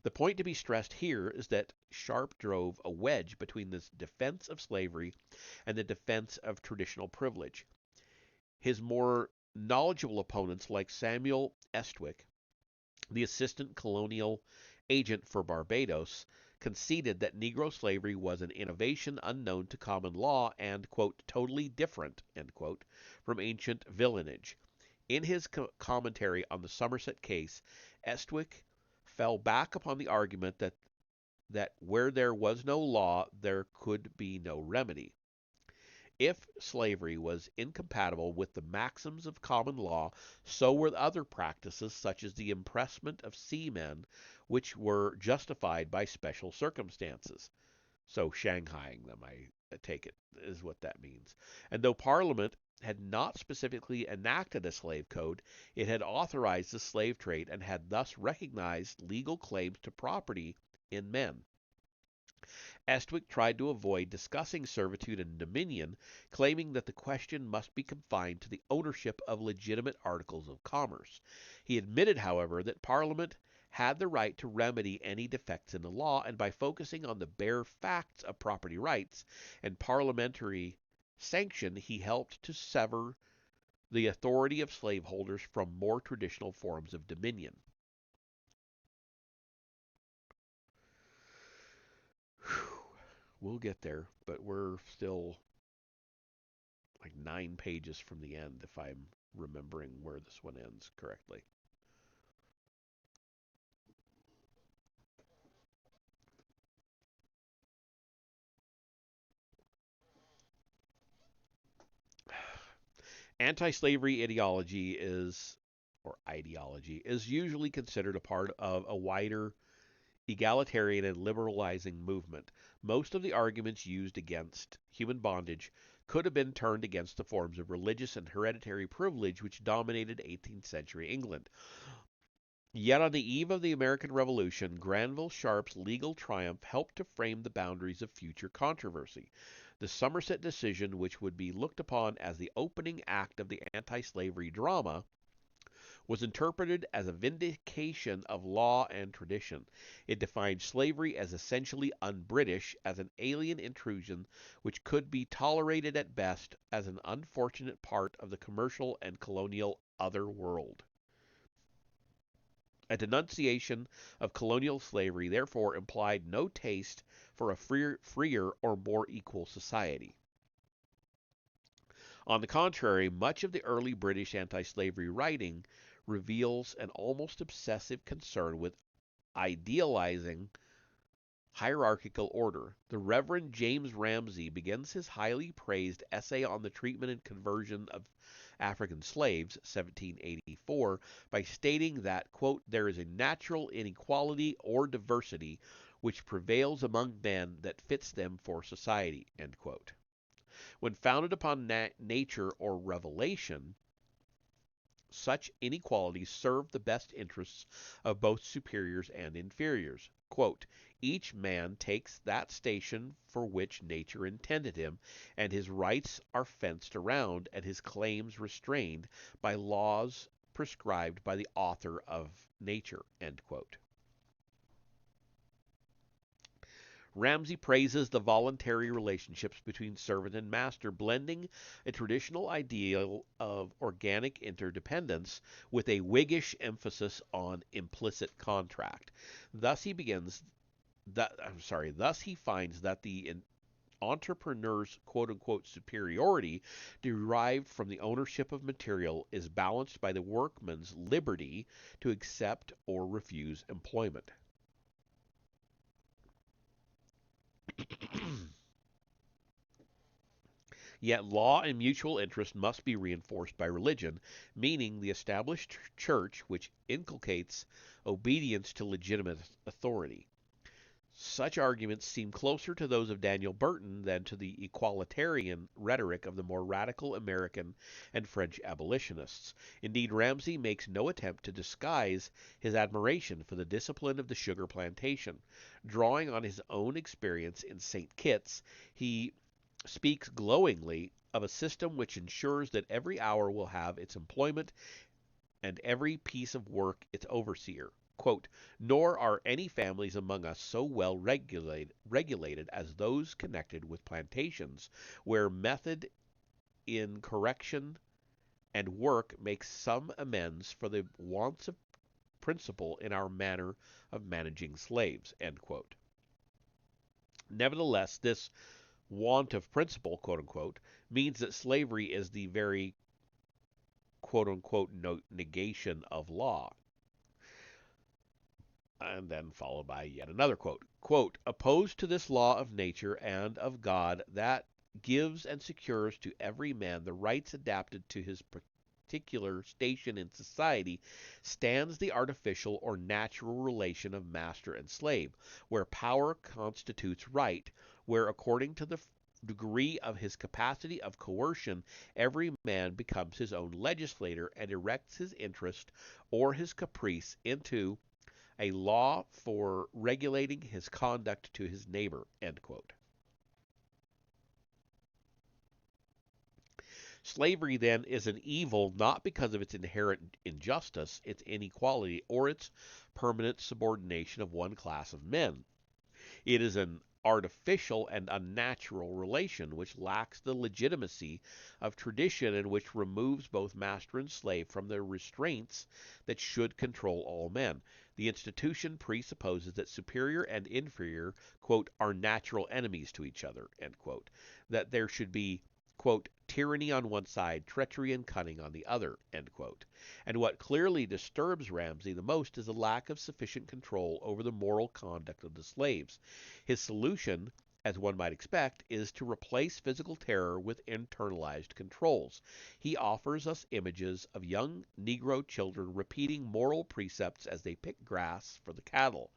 The point to be stressed here is that Sharp drove a wedge between the defense of slavery and the defense of traditional privilege. His more knowledgeable opponents, like Samuel Estwick, the assistant colonial agent for Barbados, conceded that Negro slavery was an innovation unknown to common law and, quote, totally different, end quote, from ancient villeinage. In his commentary on the Somerset case, Estwick fell back upon the argument that where there was no law, there could be no remedy. If slavery was incompatible with the maxims of common law, so were other practices such as the impressment of seamen, which were justified by special circumstances. So Shanghaiing them, I take it, is what that means. And though Parliament had not specifically enacted a slave code, it had authorized the slave trade and had thus recognized legal claims to property in men. Estwick tried to avoid discussing servitude and dominion, claiming that the question must be confined to the ownership of legitimate articles of commerce. He admitted, however, that Parliament had the right to remedy any defects in the law, and by focusing on the bare facts of property rights and parliamentary sanction, he helped to sever the authority of slaveholders from more traditional forms of dominion. We'll get there, but we're still like 9 pages from the end, if I'm remembering where this one ends correctly. Anti-slavery ideology is usually considered a part of a wider egalitarian and liberalizing movement. Most of the arguments used against human bondage could have been turned against the forms of religious and hereditary privilege which dominated 18th century England. Yet on the eve of the American Revolution, Granville Sharp's legal triumph helped to frame the boundaries of future controversy. The Somerset decision, which would be looked upon as the opening act of the anti-slavery drama, was interpreted as a vindication of law and tradition. It defined slavery as essentially un-British, as an alien intrusion which could be tolerated at best as an unfortunate part of the commercial and colonial other world. A denunciation of colonial slavery therefore implied no taste for a freer or more equal society. On the contrary, much of the early British anti-slavery writing reveals an almost obsessive concern with idealizing hierarchical order. The Reverend James Ramsay begins his highly praised essay on the treatment and conversion of African slaves, 1784, by stating that, quote, there is a natural inequality or diversity which prevails among men that fits them for society, end quote. When founded upon nature or revelation, such inequalities serve the best interests of both superiors and inferiors. Quote, each man takes that station for which nature intended him, and his rights are fenced around and his claims restrained by laws prescribed by the author of nature, end quote. Ramsay praises the voluntary relationships between servant and master, blending a traditional ideal of organic interdependence with a Whiggish emphasis on implicit contract. Thus he begins thus he finds that the entrepreneur's quote unquote superiority derived from the ownership of material is balanced by the workman's liberty to accept or refuse employment. Yet law and mutual interest must be reinforced by religion, meaning the established church which inculcates obedience to legitimate authority. Such arguments seem closer to those of Daniel Burton than to the equalitarian rhetoric of the more radical American and French abolitionists. Indeed, Ramsay makes no attempt to disguise his admiration for the discipline of the sugar plantation. Drawing on his own experience in St. Kitts, he speaks glowingly of a system which ensures that every hour will have its employment and every piece of work its overseer. Quote, nor are any families among us so well regulated as those connected with plantations, where method in correction and work makes some amends for the wants of principle in our manner of managing slaves. End quote. Nevertheless, this want of principle, quote unquote, means that slavery is the very quote unquote negation of law. And then followed by yet another quote. Quote, opposed to this law of nature and of God that gives and secures to every man the rights adapted to his particular station in society, stands the artificial or natural relation of master and slave, where power constitutes right, where according to the degree of his capacity of coercion, every man becomes his own legislator and erects his interest or his caprice into a law for regulating his conduct to his neighbor. End quote. Slavery, then, is an evil not because of its inherent injustice, its inequality, or its permanent subordination of one class of men. It is an artificial and unnatural relation which lacks the legitimacy of tradition and which removes both master and slave from the restraints that should control all men. The institution presupposes that superior and inferior, quote, are natural enemies to each other, end quote, that there should be, quote, tyranny on one side, treachery and cunning on the other, end quote. And what clearly disturbs Ramsay the most is the lack of sufficient control over the moral conduct of the slaves. His solution, as one might expect, is to replace physical terror with internalized controls. He offers us images of young Negro children repeating moral precepts as they pick grass for the cattle,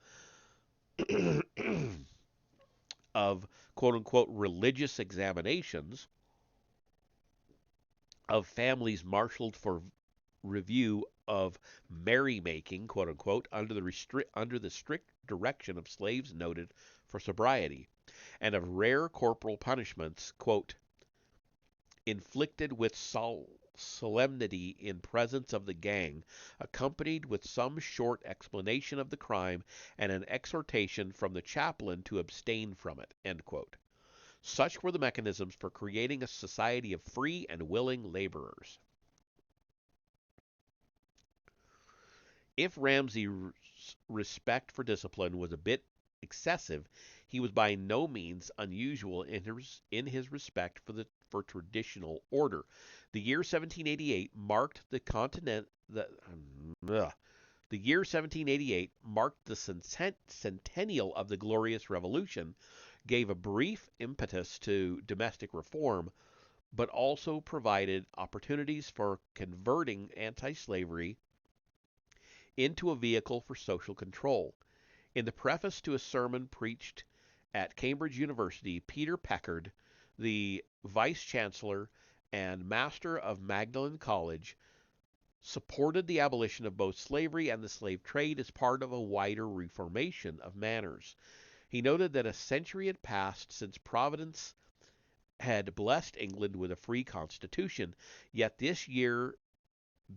of quote-unquote religious examinations, of families marshaled for review, of merrymaking, quote unquote, under the strict direction of slaves noted for sobriety, and of rare corporal punishments, quote, inflicted with solemnity in presence of the gang, accompanied with some short explanation of the crime and an exhortation from the chaplain to abstain from it, end quote. Such were the mechanisms for creating a society of free and willing laborers. If Ramsay's respect for discipline was a bit excessive, he was by no means unusual in his respect for traditional order. The year 1788 marked the year 1788 marked the centennial of the Glorious Revolution, gave a brief impetus to domestic reform, but also provided opportunities for converting anti-slavery into a vehicle for social control. In the preface to a sermon preached at Cambridge University, Peter Peckard, the vice chancellor and master of Magdalen College, supported the abolition of both slavery and the slave trade as part of a wider reformation of manners. He noted that a century had passed since Providence had blessed England with a free constitution, yet this year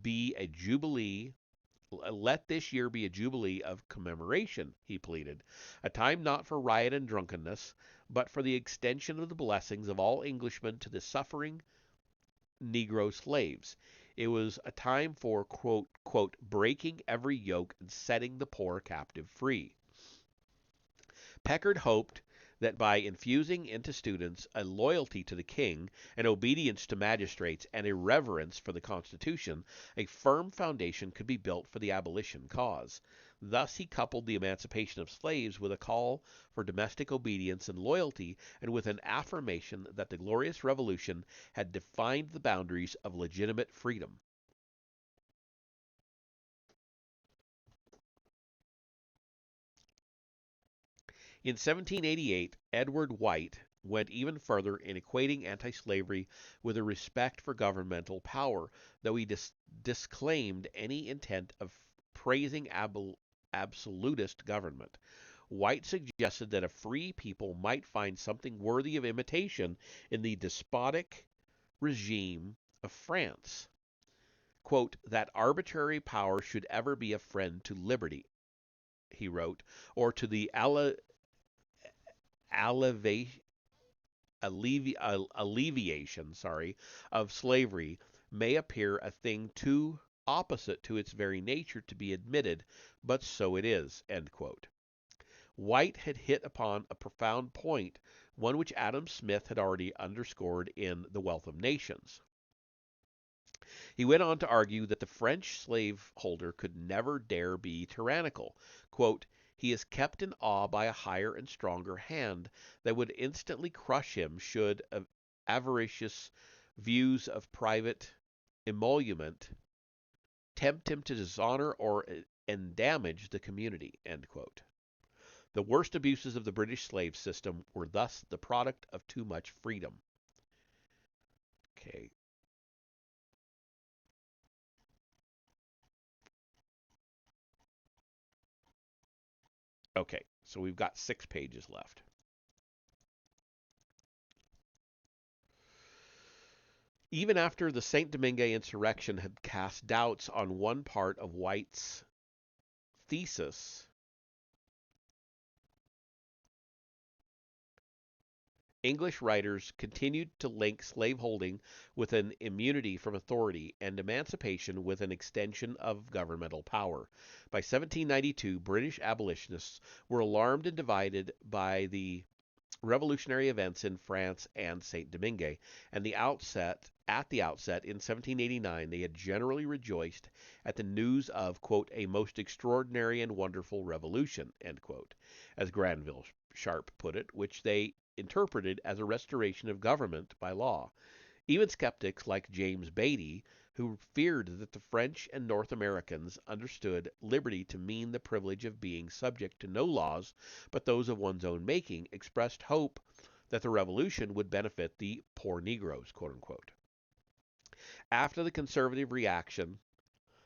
be a jubilee. Let this year be a jubilee of commemoration, he pleaded, a time not for riot and drunkenness, but for the extension of the blessings of all Englishmen to the suffering Negro slaves. It was a time for, quote, breaking every yoke and setting the poor captive free. Peckard hoped that by infusing into students a loyalty to the king, an obedience to magistrates, and a reverence for the Constitution, a firm foundation could be built for the abolition cause. Thus he coupled the emancipation of slaves with a call for domestic obedience and loyalty, and with an affirmation that the glorious Revolution had defined the boundaries of legitimate freedom. In 1788, Edward White went even further in equating anti-slavery with a respect for governmental power, though he disclaimed any intent of praising absolutist government. White suggested that a free people might find something worthy of imitation in the despotic regime of France. Quote, that arbitrary power should ever be a friend to liberty, he wrote, or to the alleviation of slavery may appear a thing too opposite to its very nature to be admitted, but so it is. End quote. White had hit upon a profound point, one which Adam Smith had already underscored in The Wealth of Nations. He went on to argue that the French slaveholder could never dare be tyrannical. Quote, he is kept in awe by a higher and stronger hand that would instantly crush him should avaricious views of private emolument tempt him to dishonor or and damage the community. End quote. The worst abuses of the British slave system were thus the product of too much freedom. Okay. Okay, so we've got 6 pages left. Even after the Saint Domingue insurrection had cast doubts on one part of White's thesis, English writers continued to link slaveholding with an immunity from authority and emancipation with an extension of governmental power. By 1792, British abolitionists were alarmed and divided by the revolutionary events in France and Saint Domingue, and at the outset in 1789 they had generally rejoiced at the news of quote a most extraordinary and wonderful revolution, end quote, as Granville Sharp put it, which they interpreted as a restoration of government by law. Even skeptics like James Beatty, who feared that the French and North Americans understood liberty to mean the privilege of being subject to no laws but those of one's own making, expressed hope that the revolution would benefit the poor Negroes, quote unquote. After the conservative reaction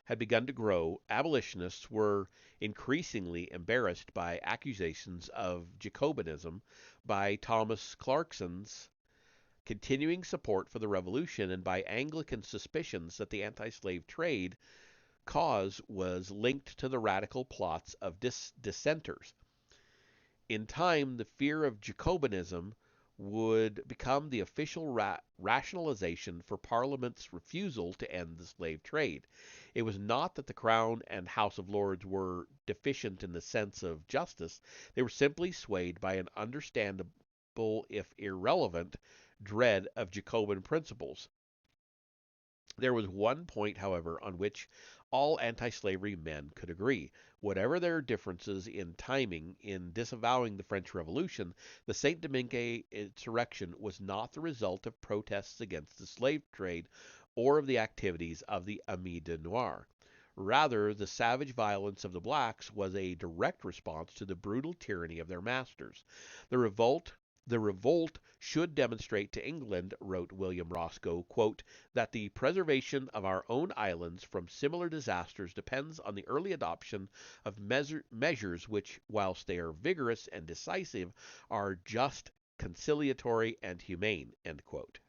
had begun to grow, abolitionists were increasingly embarrassed by accusations of Jacobinism by Thomas Clarkson's continuing support for the revolution and by Anglican suspicions that the anti-slave trade cause was linked to the radical plots of dissenters. In time, the fear of Jacobinism would become the official rationalization for Parliament's refusal to end the slave trade. It was not that the Crown and House of Lords were deficient in the sense of justice, they were simply swayed by an understandable, if irrelevant, dread of Jacobin principles. There was one point, however, on which all anti-slavery men could agree. Whatever their differences in timing in disavowing the French Revolution, the Saint Domingue insurrection was not the result of protests against the slave trade or of the activities of the Amis de Noir. Rather, the savage violence of the blacks was a direct response to the brutal tyranny of their masters. The revolt should demonstrate to England, wrote William Roscoe, quote, that the preservation of our own islands from similar disasters depends on the early adoption of measures which, whilst they are vigorous and decisive, are just, conciliatory, and humane, end quote.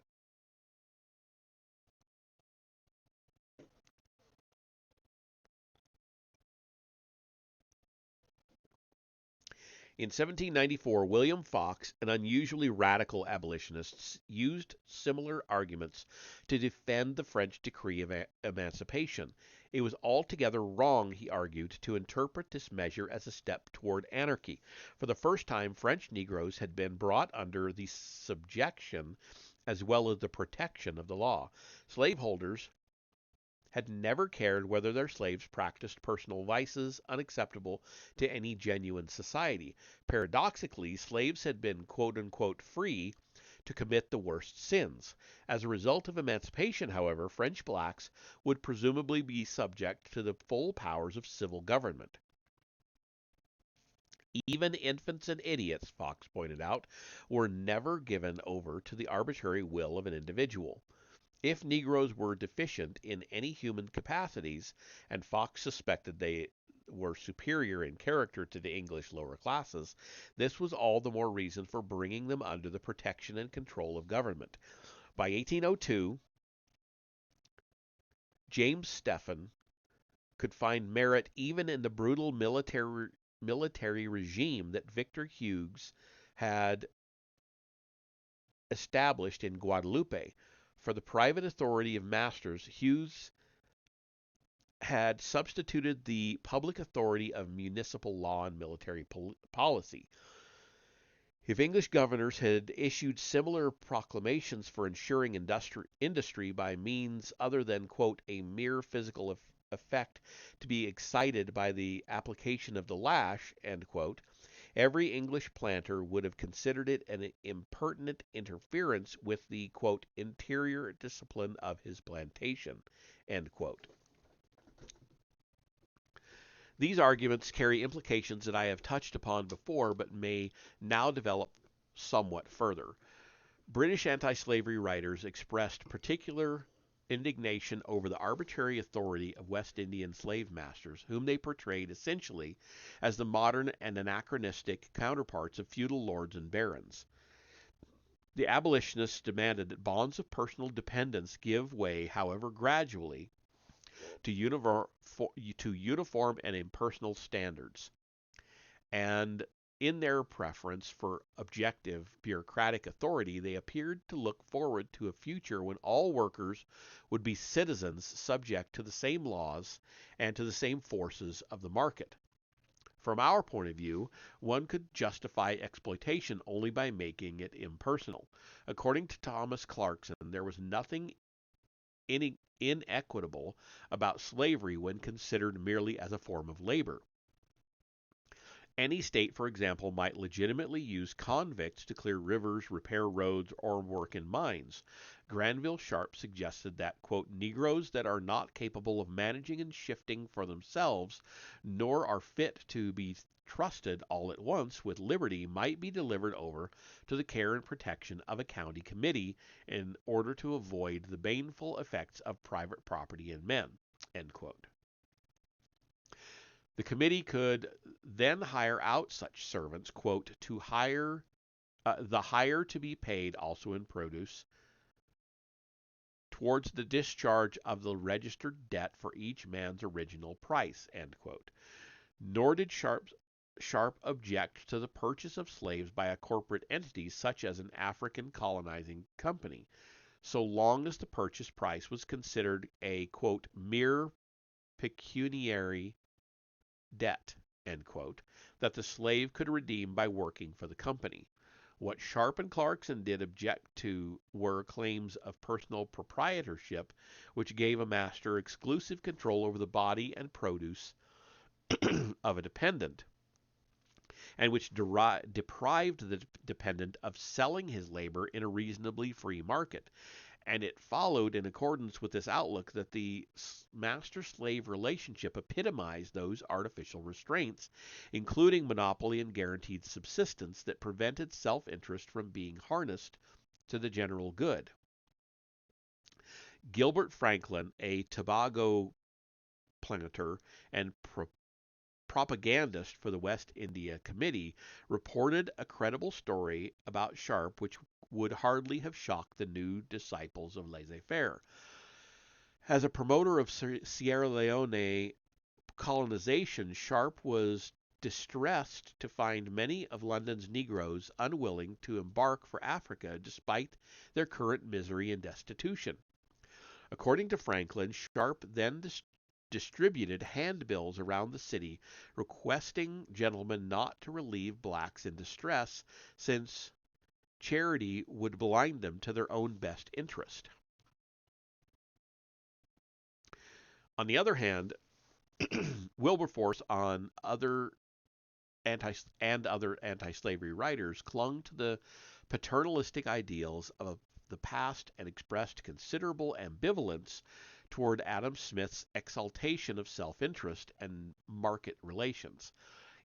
In 1794, William Fox, an unusually radical abolitionist, used similar arguments to defend the French decree of emancipation. It was altogether wrong, he argued, to interpret this measure as a step toward anarchy. For the first time, French Negroes had been brought under the subjection as well as the protection of the law. Slaveholders had never cared whether their slaves practiced personal vices unacceptable to any genuine society. Paradoxically, slaves had been quote unquote free to commit the worst sins. As a result of emancipation, however, French blacks would presumably be subject to the full powers of civil government. Even infants and idiots, Fox pointed out, were never given over to the arbitrary will of an individual. If Negroes were deficient in any human capacities, and Fox suspected they were superior in character to the English lower classes, this was all the more reason for bringing them under the protection and control of government. By 1802, James Stephen could find merit even in the brutal military regime that Victor Hughes had established in Guadeloupe. For the private authority of masters, Hughes had substituted the public authority of municipal law and military policy. If English governors had issued similar proclamations for ensuring industry by means other than, quote, a mere physical effect to be excited by the application of the lash, end quote, every English planter would have considered it an impertinent interference with the, quote, interior discipline of his plantation, end quote. These arguments carry implications that I have touched upon before but may now develop somewhat further. British anti-slavery writers expressed particular indignation over the arbitrary authority of West Indian slave masters, whom they portrayed essentially as the modern and anachronistic counterparts of feudal lords and barons. The abolitionists demanded that bonds of personal dependence give way, however gradually, to uniform and impersonal standards. And in their preference for objective bureaucratic authority, they appeared to look forward to a future when all workers would be citizens subject to the same laws and to the same forces of the market. From our point of view, one could justify exploitation only by making it impersonal. According to Thomas Clarkson, there was nothing inequitable about slavery when considered merely as a form of labor. Any state, for example, might legitimately use convicts to clear rivers, repair roads, or work in mines. Granville Sharp suggested that, quote, Negroes that are not capable of managing and shifting for themselves, nor are fit to be trusted all at once with liberty, might be delivered over to the care and protection of a county committee in order to avoid the baneful effects of private property in men, end quote. The committee could then hire out such servants, quote, to hire the hire to be paid also in produce towards the discharge of the registered debt for each man's original price, end quote. Nor did Sharp object to the purchase of slaves by a corporate entity such as an African colonizing company, so long as the purchase price was considered a, quote, mere pecuniary debt, end quote, that the slave could redeem by working for the company. What Sharp and Clarkson did object to were claims of personal proprietorship, which gave a master exclusive control over the body and produce of a dependent, and which deprived the dependent of selling his labor in a reasonably free market. And it followed, in accordance with this outlook, that the master-slave relationship epitomized those artificial restraints, including monopoly and guaranteed subsistence, that prevented self-interest from being harnessed to the general good. Gilbert Franklin, a Tobago planter and propagandist for the West India Committee, reported a credible story about Sharp which would hardly have shocked the new disciples of laissez-faire. As a promoter of Sierra Leone colonization, Sharp was distressed to find many of London's Negroes unwilling to embark for Africa despite their current misery and destitution. According to Franklin, Sharp then distributed handbills around the city requesting gentlemen not to relieve blacks in distress, since charity would blind them to their own best interest. On the other hand, Wilberforce other anti-slavery writers clung to the paternalistic ideals of the past and expressed considerable ambivalence toward Adam Smith's exaltation of self-interest and market relations.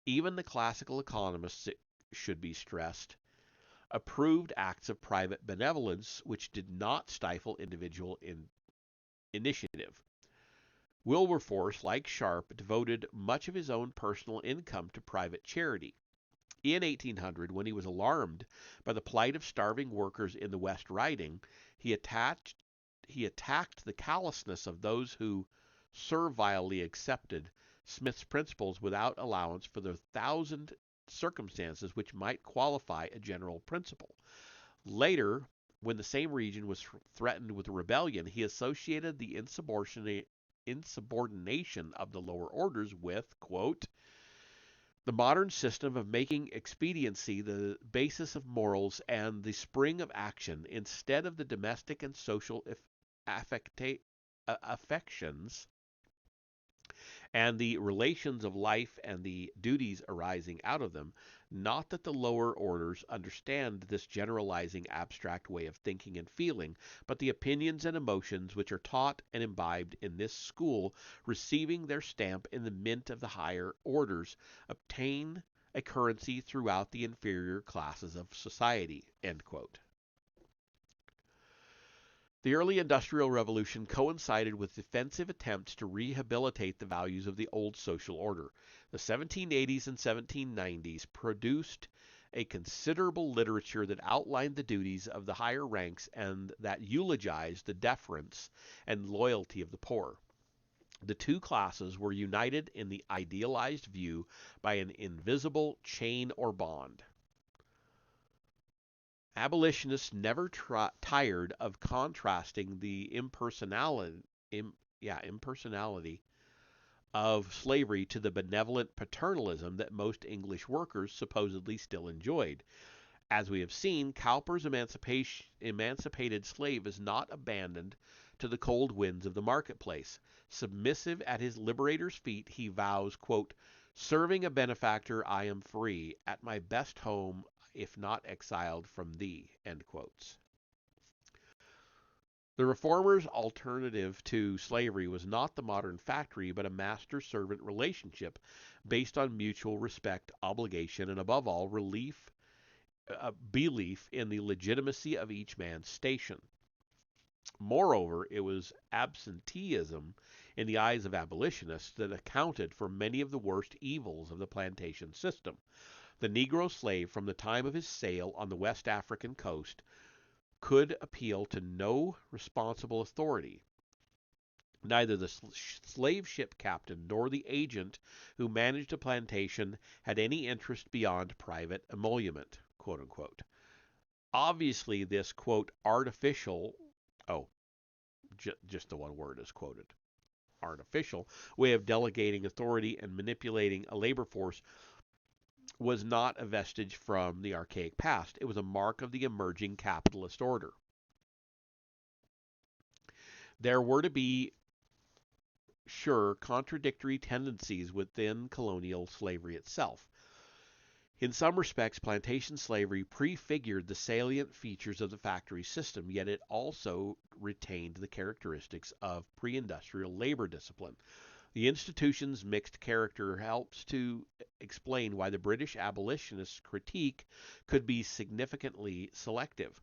Even the classical economists, it should be stressed, approved acts of private benevolence which did not stifle individual initiative. Wilberforce, like Sharp, devoted much of his own personal income to private charity. In 1800, when he was alarmed by the plight of starving workers in the West Riding, he attacked the callousness of those who servilely accepted Smith's principles without allowance for the thousand circumstances which might qualify a general principle. Later, when the same region was threatened with rebellion, he associated the insubordination of the lower orders with, quote, the modern system of making expediency the basis of morals and the spring of action, instead of the domestic and social affections and the relations of life and the duties arising out of them. Not that the lower orders understand this generalizing abstract way of thinking and feeling, but the opinions and emotions which are taught and imbibed in this school, receiving their stamp in the mint of the higher orders, obtain a currency throughout the inferior classes of society. End quote. The early Industrial Revolution coincided with defensive attempts to rehabilitate the values of the old social order. The 1780s and 1790s produced a considerable literature that outlined the duties of the higher ranks and that eulogized the deference and loyalty of the poor. The two classes were united in the idealized view by an invisible chain or bond. Abolitionists never tired of contrasting the impersonality of slavery to the benevolent paternalism that most English workers supposedly still enjoyed. As we have seen, Cowper's emancipated slave is not abandoned to the cold winds of the marketplace. Submissive at his liberator's feet, he vows, quote, serving a benefactor, I am free, at my best home, if not exiled from thee, end quotes. The reformers' alternative to slavery was not the modern factory, but a master-servant relationship based on mutual respect, obligation, and above all, belief in the legitimacy of each man's station. Moreover, it was absenteeism in the eyes of abolitionists that accounted for many of the worst evils of the plantation system. The Negro slave, from the time of his sale on the West African coast, could appeal to no responsible authority. Neither the slave ship captain nor the agent who managed a plantation had any interest beyond private emolument, quote unquote. Obviously, this, quote, artificial, just the one word is quoted, artificial, way of delegating authority and manipulating a labor force was not a vestige from the archaic past. It was a mark of the emerging capitalist order. There were to be, sure, contradictory tendencies within colonial slavery itself. In some respects, plantation slavery prefigured the salient features of the factory system, yet it also retained the characteristics of pre-industrial labor discipline. The institution's mixed character helps to explain why the British abolitionists' critique could be significantly selective.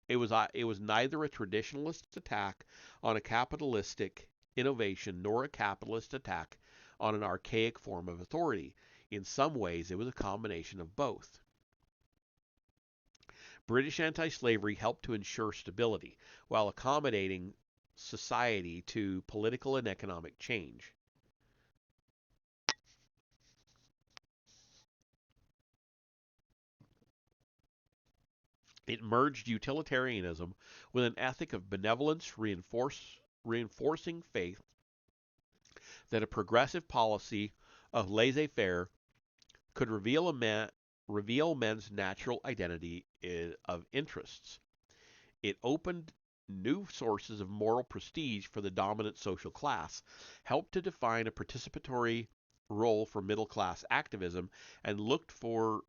It was neither a traditionalist attack on a capitalistic innovation nor a capitalist attack on an archaic form of authority. In some ways, it was a combination of both. British anti-slavery helped to ensure stability while accommodating society to political and economic change. It merged utilitarianism with an ethic of benevolence, reinforcing faith that a progressive policy of laissez-faire could reveal men's natural identity of interests. It opened new sources of moral prestige for the dominant social class, helped to define a participatory role for middle class activism, and looked forward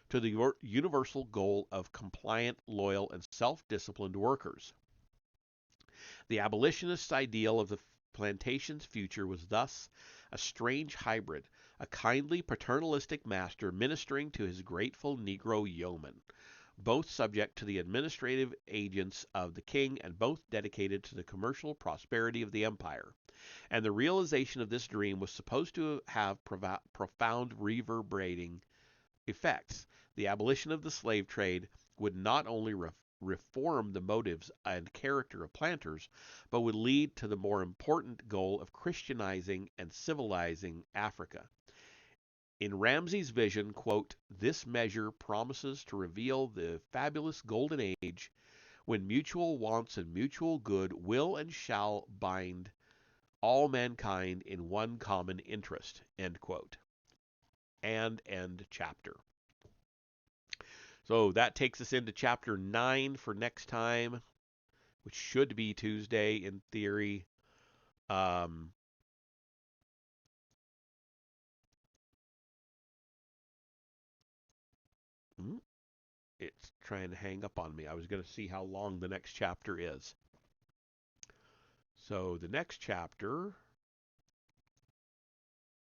to the universal goal of compliant, loyal, and self-disciplined workers. The abolitionist's ideal of the plantation's future was thus a strange hybrid, a kindly paternalistic master ministering to his grateful Negro yeoman, both subject to the administrative agents of the king and both dedicated to the commercial prosperity of the empire. And the realization of this dream was supposed to have profound reverberating effects. The abolition of the slave trade would not only reform the motives and character of planters, but would lead to the more important goal of Christianizing and civilizing Africa. In Ramsay's vision, quote, this measure promises to reveal the fabulous golden age when mutual wants and mutual good will and shall bind all mankind in one common interest, end quote. And end chapter. So that takes us into chapter 9 for next time, which should be Tuesday in theory. Um, it's trying to hang up on me. I was going to see how long the next chapter is. So the next chapter,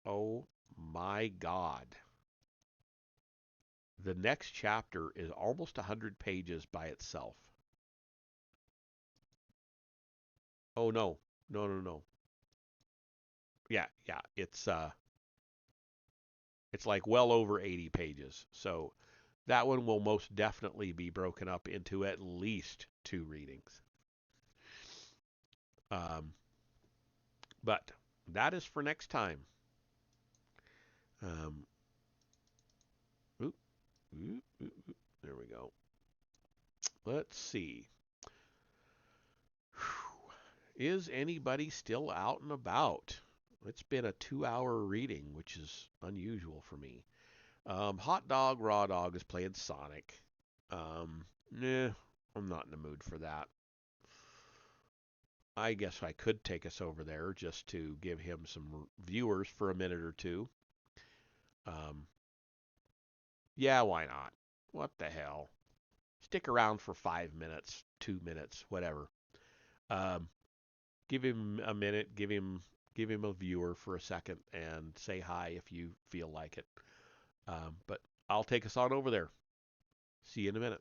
oh my God. The next chapter is almost 100 pages by itself. Oh no. No, no, no. Yeah, yeah, it's like well over 80 pages. So that one will most definitely be broken up into at least 2 readings. Um, but that is for next time. Um, oop, oop, oop, oop. There we go. Let's see. Is anybody still out and about? It's been a 2-hour reading, which is unusual for me. Hot Dog Raw Dog is playing Sonic. Nah, I'm not in the mood for that. I guess I could take us over there just to give him some viewers for a minute or two. Um, yeah, why not? What the hell? Stick around for 5 minutes, 2 minutes, whatever. Um, give him a minute. Give him a viewer for a second and say hi if you feel like it. But I'll take us on over there. See you in a minute.